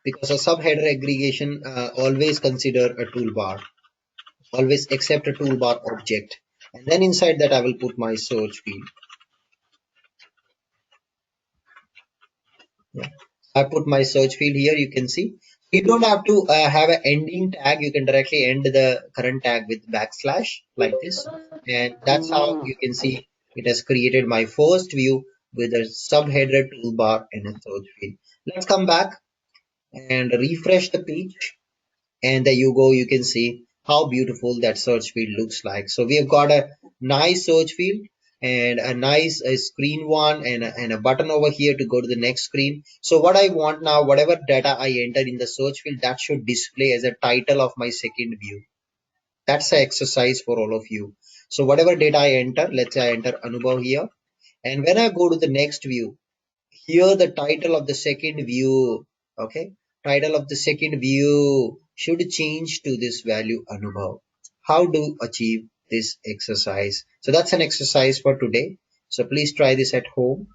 because a subheader aggregation always consider a toolbar, always accept a toolbar object. And then inside that, I will put my search field. Yeah. I put my search field here. You can see you don't have to have an ending tag. You can directly end the current tag with backslash like this. And that's how you can see it has created my first view with a subheader toolbar and a search field. Let's come back and refresh the page. And there you go, you can see how beautiful that search field looks like. So we have got a nice search field and a nice screen one and a button over here to go to the next screen. So what I want now, whatever data I enter in the search field, that should display as a title of my second view. That's an exercise for all of you. So whatever data I enter, let's say I enter Anubhav here, and when I go to the next view, here the title of the second view, okay, title of the second view should change to this value Anubhav. How to achieve this exercise? So that's an exercise for today. So please try this at home.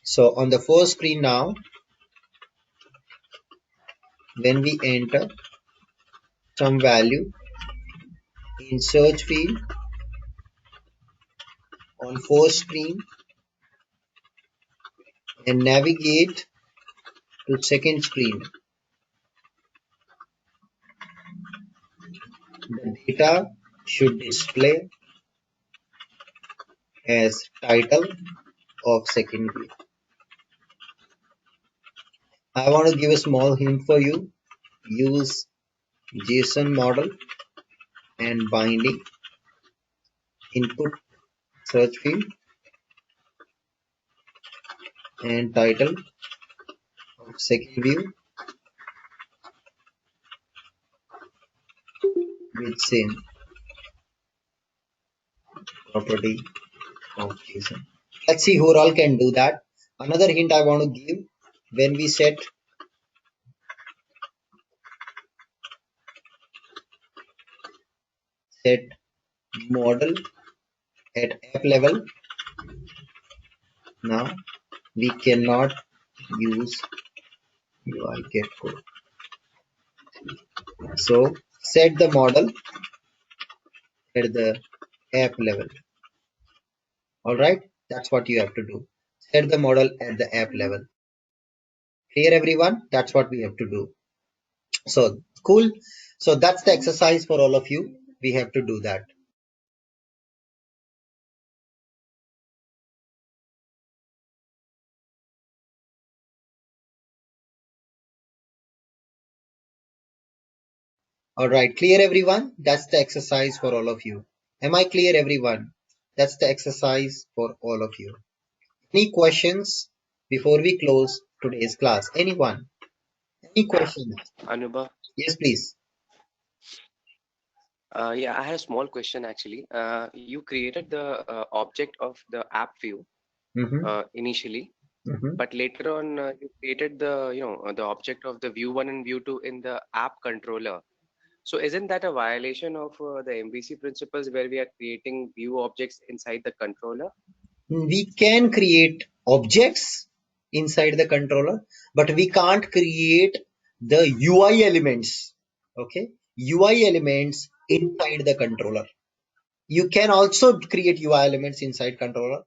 So on the first screen now, when we enter some value in search field on first screen and navigate to second screen, the data should display as title of second view. I want to give a small hint for you. Use JSON model and binding, input search field and title of second view with same property of JSON. Let's see who all can do that. Another hint I want to give, when we set model at app level, now we cannot use UI get code. So set the model at the app level. All right, that's what you have to do. Set the model at the app level. Clear everyone? That's what we have to do. So cool. So that's the exercise for all of you. We have to do that. All right, clear everyone? That's the exercise for all of you. Am I clear everyone? That's the exercise for all of you. Any questions before we close today's class? Anyone? Any questions? Anubha, Yes, please. yeah, I had a small question actually. You created the object of the app view Mm-hmm, initially, mm-hmm. but later on you created the the object of the view one and view two in the app controller. So isn't that a violation of the MVC principles where we are creating view objects inside the controller? We can create objects inside the controller, but we can't create the UI elements. Okay, UI elements inside the controller. You can also create UI elements inside controller.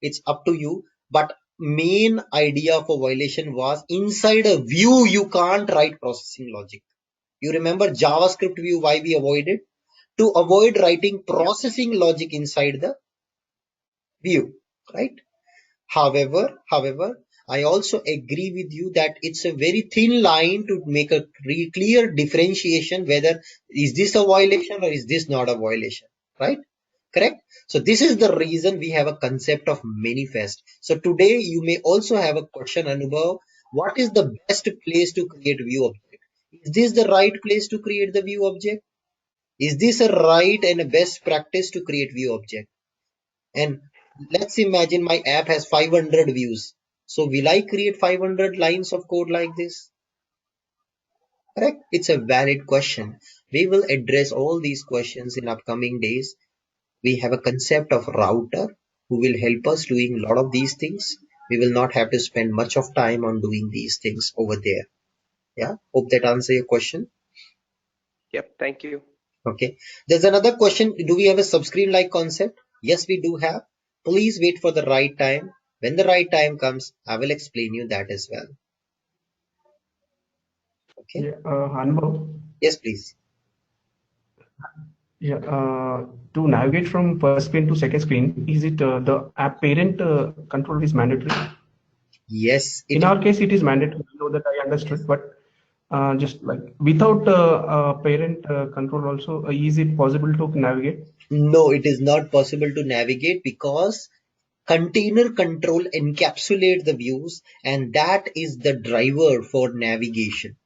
It's up to you. But main idea for violation was inside a view you can't write processing logic. You remember JavaScript view why we avoided? To avoid writing Yep. processing logic inside the view, right? However, I also agree with you that it's a very thin line to make a clear differentiation whether is this a violation or is this not a violation, right? Correct? So this is the reason we have a concept of manifest. So today you may also have a question, Anubhav, what is the best place to create view object? Is this the right place to create the view object? Is this a right and a best practice to create view object? And let's imagine my app has 500 views. So will I create 500 lines of code like this? Correct? It's a valid question. We will address all these questions in upcoming days. We have a concept of router who will help us doing a lot of these things. We will not have to spend much of time on doing these things over there. Yeah. Hope that answer your question. Yep. Thank you. Okay. There's another question. Do we have a subscreen like concept? Yes, we do have. Please wait for the right time. When the right time comes, I will explain you that as well. Okay. Yeah, Anubhav, Yes, please. yeah, to navigate from first screen to second screen, is it the app parent control is mandatory? Yes, In it is. our case, it is mandatory. I know that I understood, but just like without parent control also, is it possible to navigate? No, it is not possible to navigate because container control encapsulate the views and that is the driver for navigation.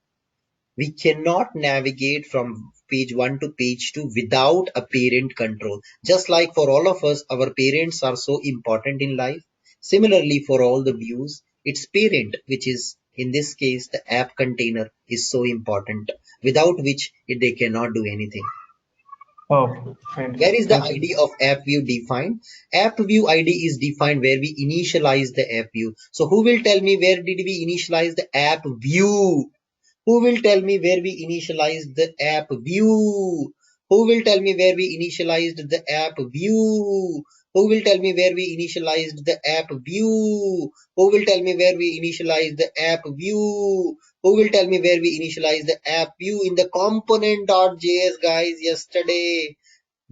We cannot navigate from page 1 to page 2 without a parent control. Just like for all of us, our parents are so important in life. Similarly, for all the views, its parent, which is in this case the app container, is so important, without which they cannot do anything. Oh, I Where understand. is the Thank ID you. of app view defined? App view ID is defined where we initialize the app view. So who will tell me where did we initialize the app view? Who will tell me where we initialized the app view? Who will tell me where we initialized the app view? Who will tell me where we initialized the app view? Who will tell me where we initialized the app view? Who will tell me where we initialized the app view in the component.js guys yesterday?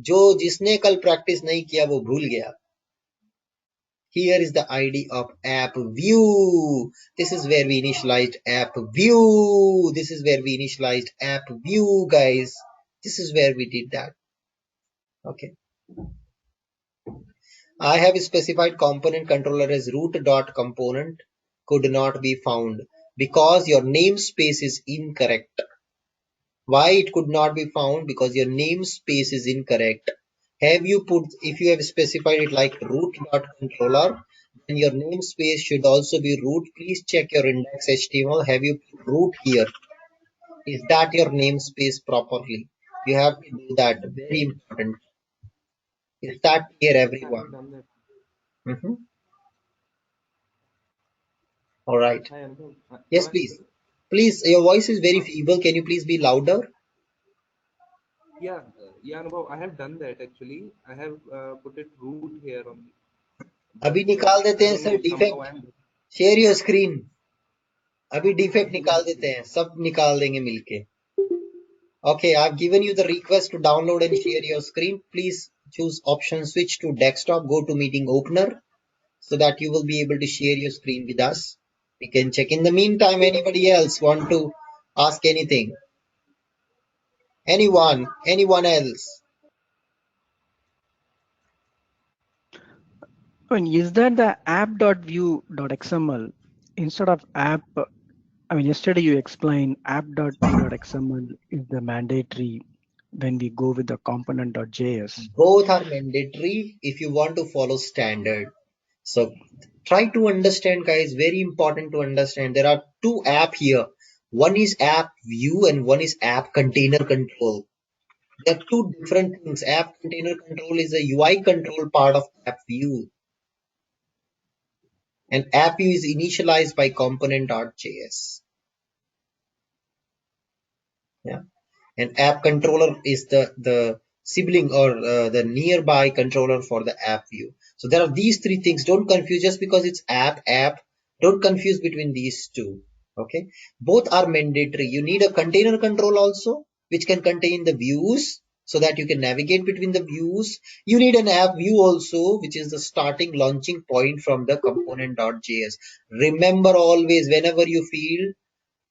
जो जिसने कल practice नहीं किया वो भूल गया. Here is the ID of app view. This is where we initialized app view. This is where we initialized app view, guys. This is where we did that. Okay. I have specified component controller as root.component could not be found because your namespace is incorrect. Why it could not be found? Because your namespace is incorrect. Have you put, if you have specified it like root.controller, then your namespace should also be root. Please check your index.html. Have you put root here? Is that your namespace properly? You have to do that. Very important. Is that clear, I have everyone? done that. All right. Hi, Anubhav. Am Yes, I please. audible? Please, your voice is very Uh, feeble. Can you please be louder? yeah, Anubhav. I have done that actually. I have put it root here only, but अभी निकाल I देते हैं don't sir know. Somehow defect. I'm. Share your screen. अभी defect Yeah, निकाल देते हैं, सब निकाल देंगे मिलके. Okay, I've given you the request to download and share your screen. Please choose option switch to desktop, go to meeting opener so that you will be able to share your screen with us. We can check. In the meantime, anybody else want to ask anything? Anyone else? I mean, is that the app.view.xml instead of app? I mean, yesterday you explained app.view.xml is the mandatory when we go with the component.js. Both are mandatory if you want to follow standard. So try to understand, guys. Very important to understand. There are two app here. One is app view and one is app container control. There are two different things. App container control is a UI control part of app view, and app view is initialized by component.js. Yeah. and app controller is the sibling or the nearby controller for the app view. So there are these three things. Don't confuse just because it's app. Don't confuse between these two. Okay, both are mandatory. You need a container control also, which can contain the views so that you can navigate between the views. You need an app view also, which is the starting launching point from the component.js. Remember always, whenever you feel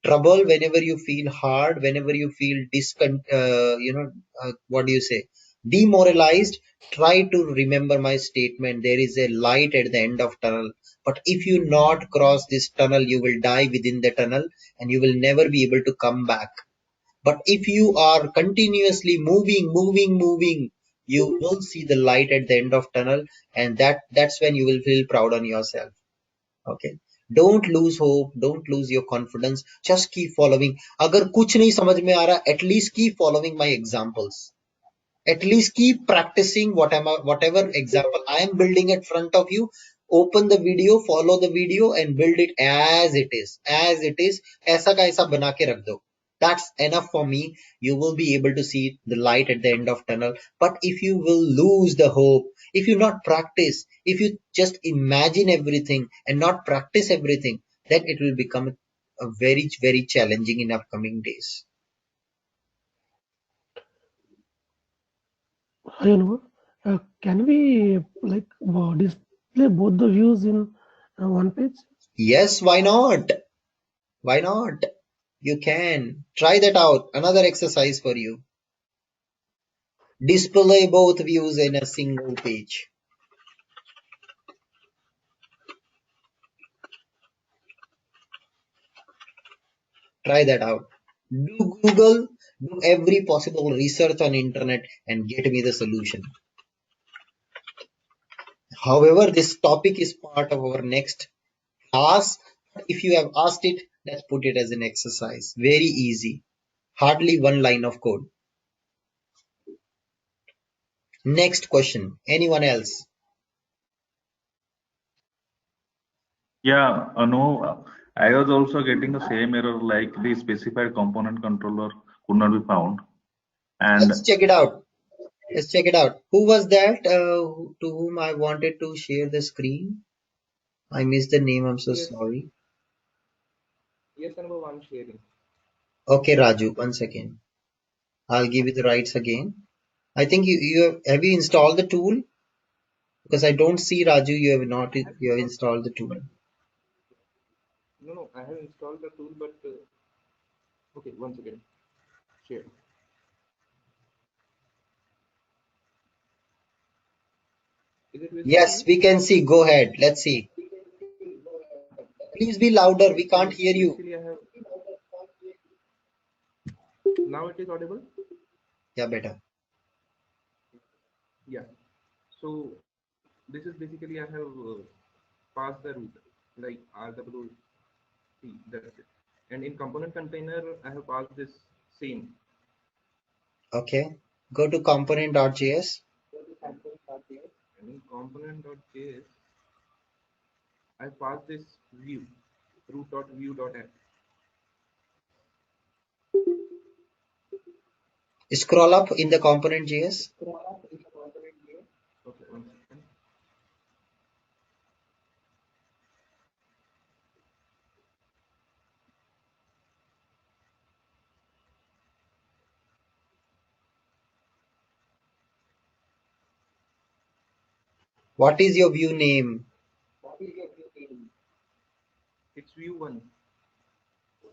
trouble, whenever you feel hard, whenever you feel what do you say, demoralized, try to remember my statement. There is a light at the end of tunnel, but if you not cross this tunnel, you will die within the tunnel and you will never be able to come back. But if you are continuously moving, you will see the light at the end of tunnel, and that's when you will feel proud on yourself. Okay, don't lose hope, don't lose your confidence, just keep following. अगर कुछ नहीं समझ में आ रहा, at least keep following my examples. At least keep practicing whatever example I am building in front of you. Open the video, follow the video, and build it as it is. As it is, ऐसा का ऐसा बना के रख दो. That's enough for me. You will be able to see the light at the end of tunnel. But if you will lose the hope, if you not practice, if you just imagine everything and not practice everything, then it will become a very, very challenging in upcoming days. Hi, Anubhav. Can we display both the views in one page? Yes, why not? Why not? You can. Try that out. Another exercise for you. Display both views in a single page. Try that out. Do Google, do every possible research on internet and get me the solution. However, this topic is part of our next class. If you have asked it, let's put it as an exercise. Very easy. Hardly one line of code. Next question. Anyone else? Yeah, no, I was also getting the same error like the specified component controller could not be found. And Let's check it out. Let's check it out. Who was that to whom I wanted to share the screen? I missed the name. I'm so Yes. sorry. Yes, Anubhav, I'm sharing. Okay, Raju, one second. I'll give you the rights again. I think you have you installed the tool? Because I don't see Raju. You have installed the tool. No, I have installed the tool, but okay, once again, share. Is it visible? Yes, we can see. Go ahead. Let's see. Please be louder. We can't hear you. Actually, I have. Now it is audible. Yeah, better. Yeah. So this is basically I have passed the route like RWC. That's it. And in component container, I have passed this same. Okay. Go to component.js. And in component.js, I pass this view root.view.app. Scroll up in the component.js. Okay, one second. What is your view name? It's view 1.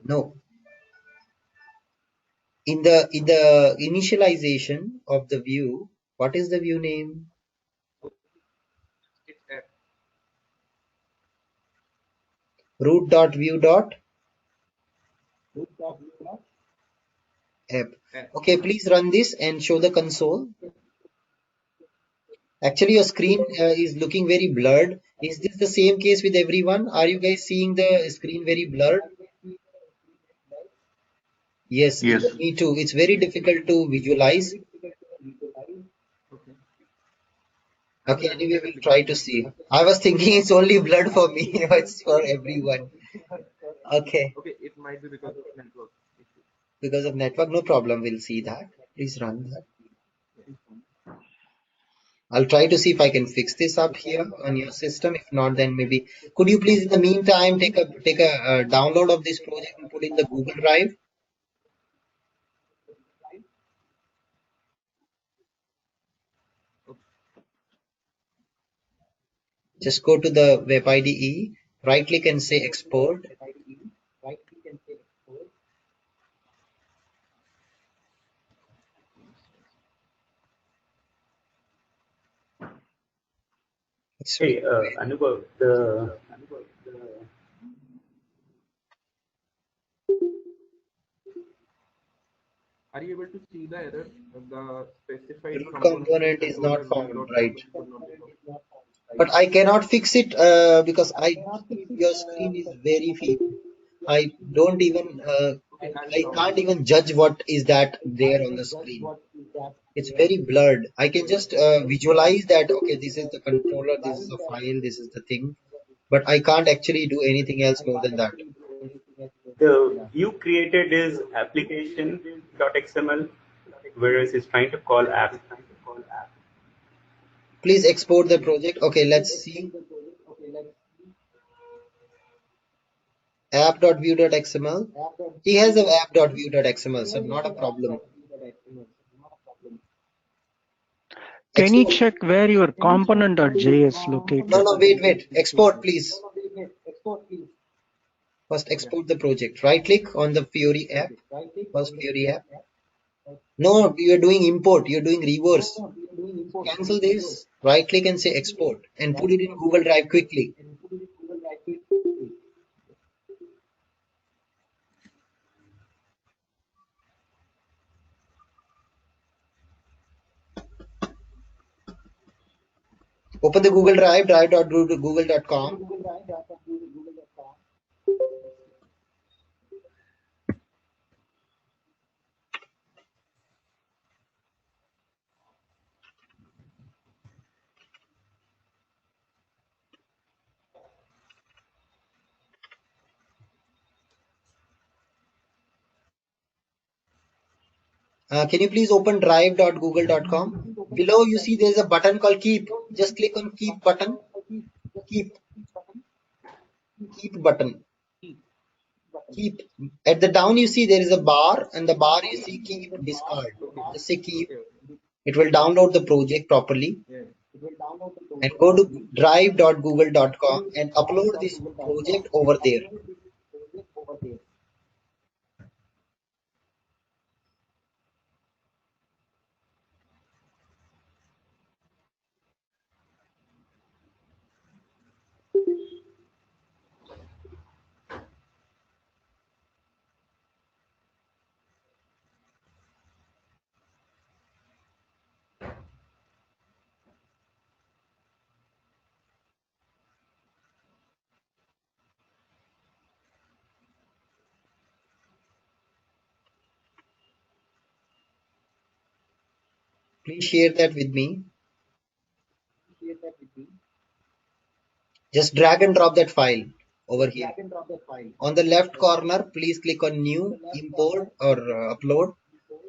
No. In the initialization of the view, what is the view name? It's app. Root.view.app. App. Okay, please run this and show the console. Actually, your screen is looking very blurred. Is this the same case with everyone? Are you guys seeing the screen very blurred? Yes, yes, me too. It's very difficult to visualize. Okay. Okay, anyway, we'll try to see. I was thinking it's only blurred for me. It's for everyone. Okay. Okay, it might be because of network issue. because of network. No problem. We'll see that. Please run that. I'll try to see if I can fix this up here on your system. If not, then maybe could you please in the meantime take a download of this project and put in the Google Drive. Just go to the web IDE, right click and say export. Hey, Anubhav, Are you able to see the error? The specified Root component component is not controller view found, dot right? symbol could not be found. But I cannot fix it because your screen is very feeble. I don't even Okay, I'll I stop can't this. even judge what is that there on the screen. It's very blurred. I can just visualize that okay, this is the controller, this is the file, this is the thing, but I can't actually do anything else more than that. the view created is application.xml, whereas it's trying to call app. Please export the project. Okay, let's see. App.view.xml. He has an app.view.xml, so not a problem. Can you Export. check where your component.js No, located? wait. Export, please. First, export the project. Right click on the Fiori app. First Fiori app. No, you are doing import. You're doing reverse. Cancel this. Right click and say export and put it in Google Drive quickly. Open the Google Drive, drive.google.com. Can you please open drive.google.com? Below you see there is a button called keep. Just click on keep button. Keep button. Keep. At the down you see there is a bar and the bar you see keep discard. Just say keep. It will download the project properly. And go to drive.google.com and upload this project over there. Please share that with me. Just drag and drop that file over here. On the left corner, please click on new, import or upload.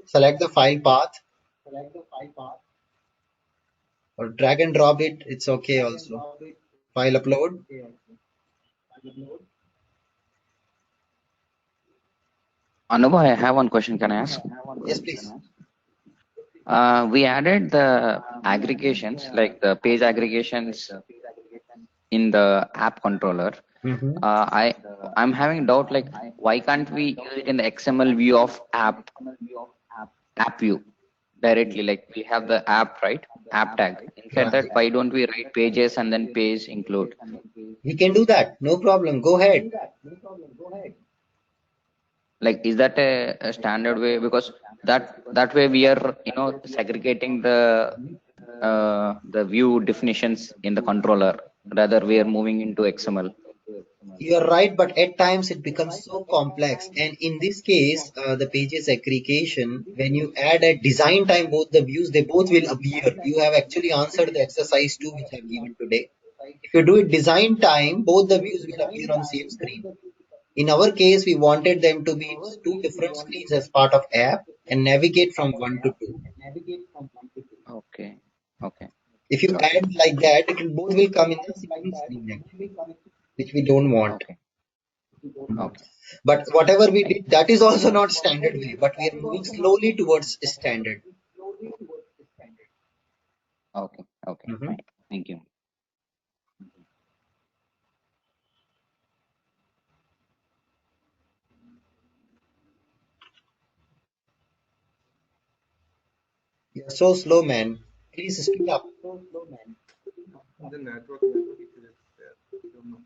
Select the file path or drag and drop it. It's okay also. File upload. Anubhav, I have one question. Can I ask? Yes, please. We added the aggregations, like the page aggregations in the app controller. I'm having doubt, like why can't we use it in the XML view of app view directly? Like we have the app, right? App tag. Inside that, why don't we write pages and then page include? We can do that. No problem. Go ahead. Like, is that a standard way? Because that way we are, segregating the view definitions in the controller. Rather, we are moving into XML. You're right, but at times it becomes so complex. And in this case, the pages aggregation, when you add at design time, both the views, they both will appear. You have actually answered the exercise 2, which I've given today. If you do it design time, both the views will appear on same screen. In our case, we wanted them to be two different screens as part of app and navigate from one to two. Okay. Okay. If you Okay. add like that, both will come in the same screen actually, which we don't want. Okay. Okay. But whatever we did, that is also not standard way, but we are moving slowly towards standard. Okay. Okay. Mhm. Fine. Thank you. You're so slow, man. Please speed up. The network issue is there. I don't know.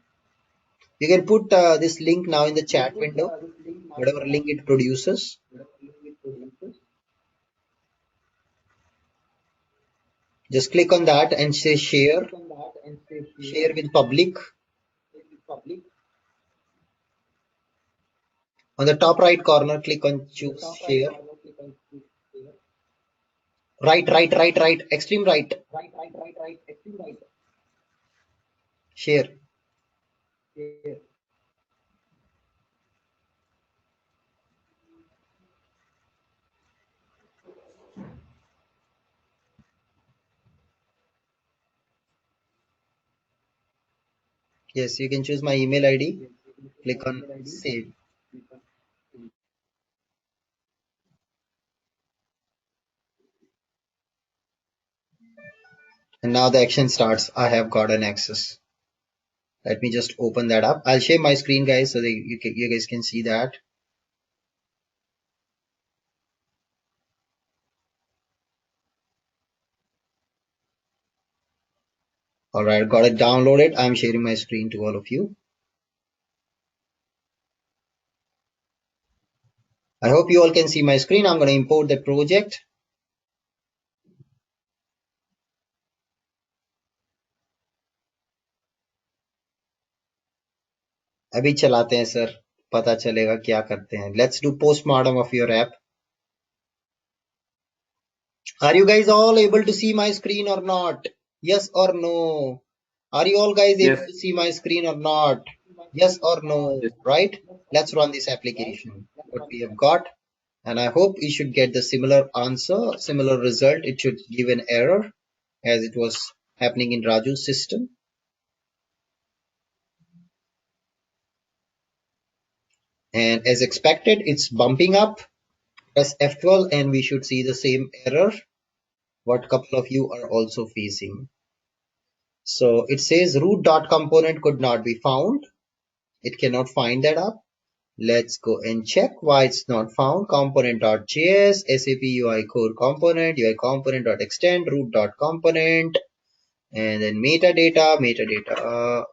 You can put this link now in the chat window, whatever link it produces. Just click on that and say share. Share with public. On the top right corner, click on choose share. Right. Extreme right. Share. Yes, you can choose my email ID. Click on save. And now the action starts. I have got an access. Let me just open that up. I'll share my screen, guys, so that you guys can see that. All right, got it downloaded. I'm sharing my screen to all of you. I hope you all can see my screen. I'm going to import the project. अभी चलाते हैं sir, पता चलेगा क्या करते हैं. Let's do postmortem of your app. Are you guys all able to see my screen or not? Yes or no? Are you all guys able Yes. to see my screen or not? Yes or no? Yes. Right? Let's run this application. What we have got. And I hope you should get the similar answer, similar result. It should give an error as it was happening in Raju's system. And as expected, it's bumping up. Press F12 and we should see the same error what couple of you are also facing. So it says root.component could not be found. It cannot find that up. Let's go and check why it's not found. Component.js, SAP UI core component, UI component.extend, root.component, and then metadata,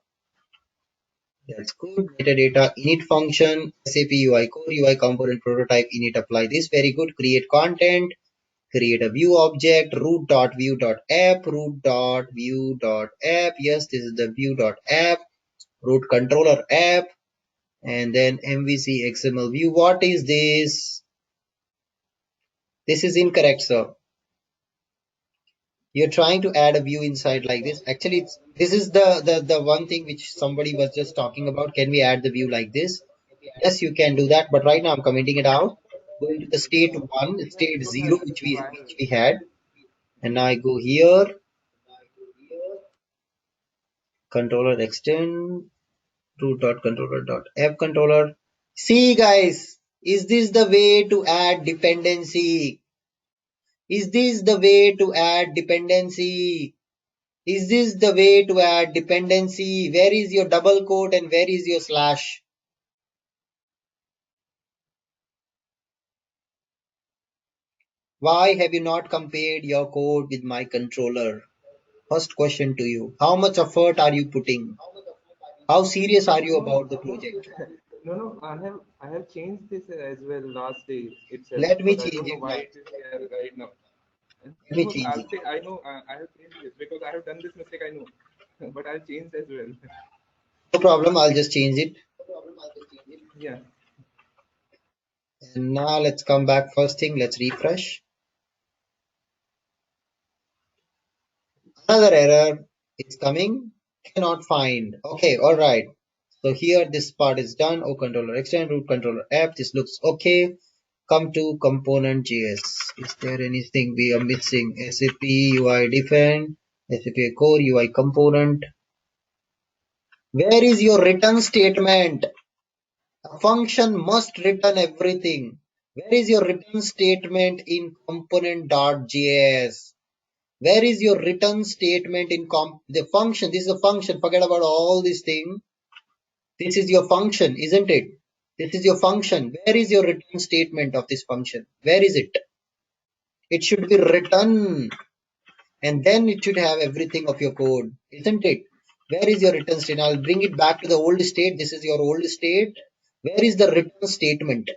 that's good. Metadata, init function, SAP UI core, UI component prototype, init apply this. Very good. Create content, create a view object, root.view.app, root.view.app. Yes, this is the view.app, root controller app, and then MVC XML view. What is this? This is incorrect, sir. You're trying to add a view inside like this. Actually, this is the one thing which somebody was just talking about. Can we add the view like this? Yes, you can do that. But right now I'm commenting it out. Going to the state 1, state 0, which we had. And now I go here. Controller extend, root.controller.app controller. See guys, is this the way to add dependency? Is this the way to add dependency? Is this the way to add dependency? Where is your double quote and where is your slash? Why have you not compared your code with my controller? First question to you. How much effort are you putting? How serious are you about the project? No. I have changed this as well last day itself, Let me but I change don't know it why now. it is here right now. Let me No, change it. I know I have changed this because I have done this mistake. I know, but I'll change as well. No problem, I'll just change it. Yeah. And now let's come back. First thing, let's refresh. Another error is coming. Cannot find. Okay, all right. So here this part is done. O controller extend, root controller app. This looks okay. Come to component JS. Is there anything we are missing? SAP UI defend, SAP core UI component. Where is your return statement? A function must return everything. Where is your return statement in component.js? Where is your return statement in the function? This is a function. Forget about all these things. This is your function, isn't it? This is your function. Where is your return statement of this function? Where is it? It should be written, and then it should have everything of your code, isn't it? Where is your return statement? I'll bring it back to the old state. This is your old state. Where is the return statement?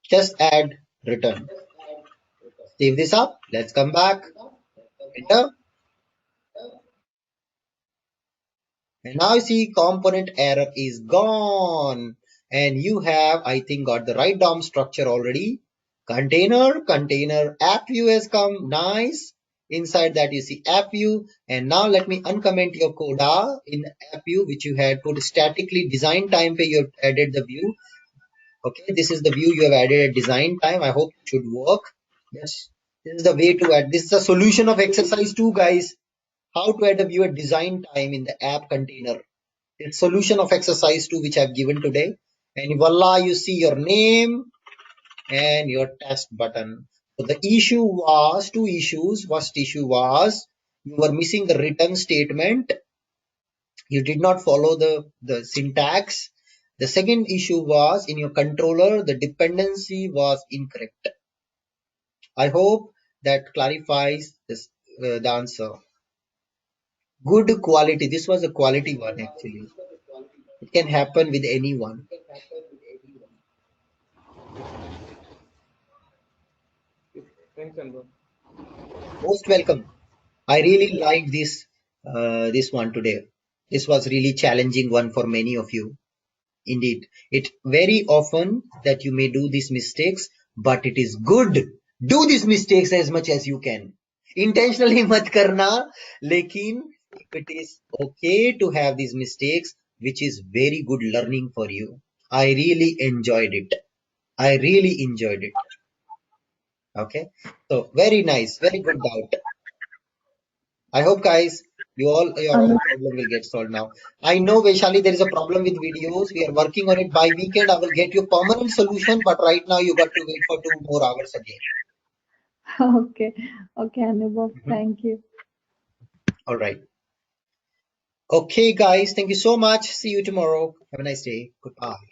Just add return. Save this up. Let's come back. Enter. And now you see component error is gone. And you have, I think, got the right DOM structure already. Container, app view has come. Nice. Inside that you see app view. And now let me uncomment your coda in app view, which you had put statically design time where you have added the view. Okay, this is the view you have added at design time. I hope it should work. Yes, this is the way to add. This is a solution of exercise 2, guys. How to add a view at design time in the app container. It's solution of exercise 2 which I've given today. And voila, you see your name and your test button. So the issue was 2 issues. First issue was you were missing the return statement. You did not follow the syntax. The second issue was in your controller, the dependency was incorrect. I hope that clarifies this, the answer. Good quality. This was a quality one actually. It can happen with anyone. Thanks, Anwar. Most welcome. I really liked this one today. This was really challenging one for many of you. Indeed, it very often that you may do these mistakes, but it is good. Do these mistakes as much as you can. Intentionally mat karna, lekin it is okay to have these mistakes, which is very good learning for you. I really enjoyed it. I really enjoyed it. Okay. So very nice. Very good doubt. I hope guys, your all problem will get solved now. I know Vaishali, there is a problem with videos. We are working on it. By weekend, I will get you permanent solution. But right now, you got to wait for 2 more hours again. Okay, okay, Anubhav, thank you. All right. Okay, guys. Thank you so much. See you tomorrow. Have a nice day. Goodbye.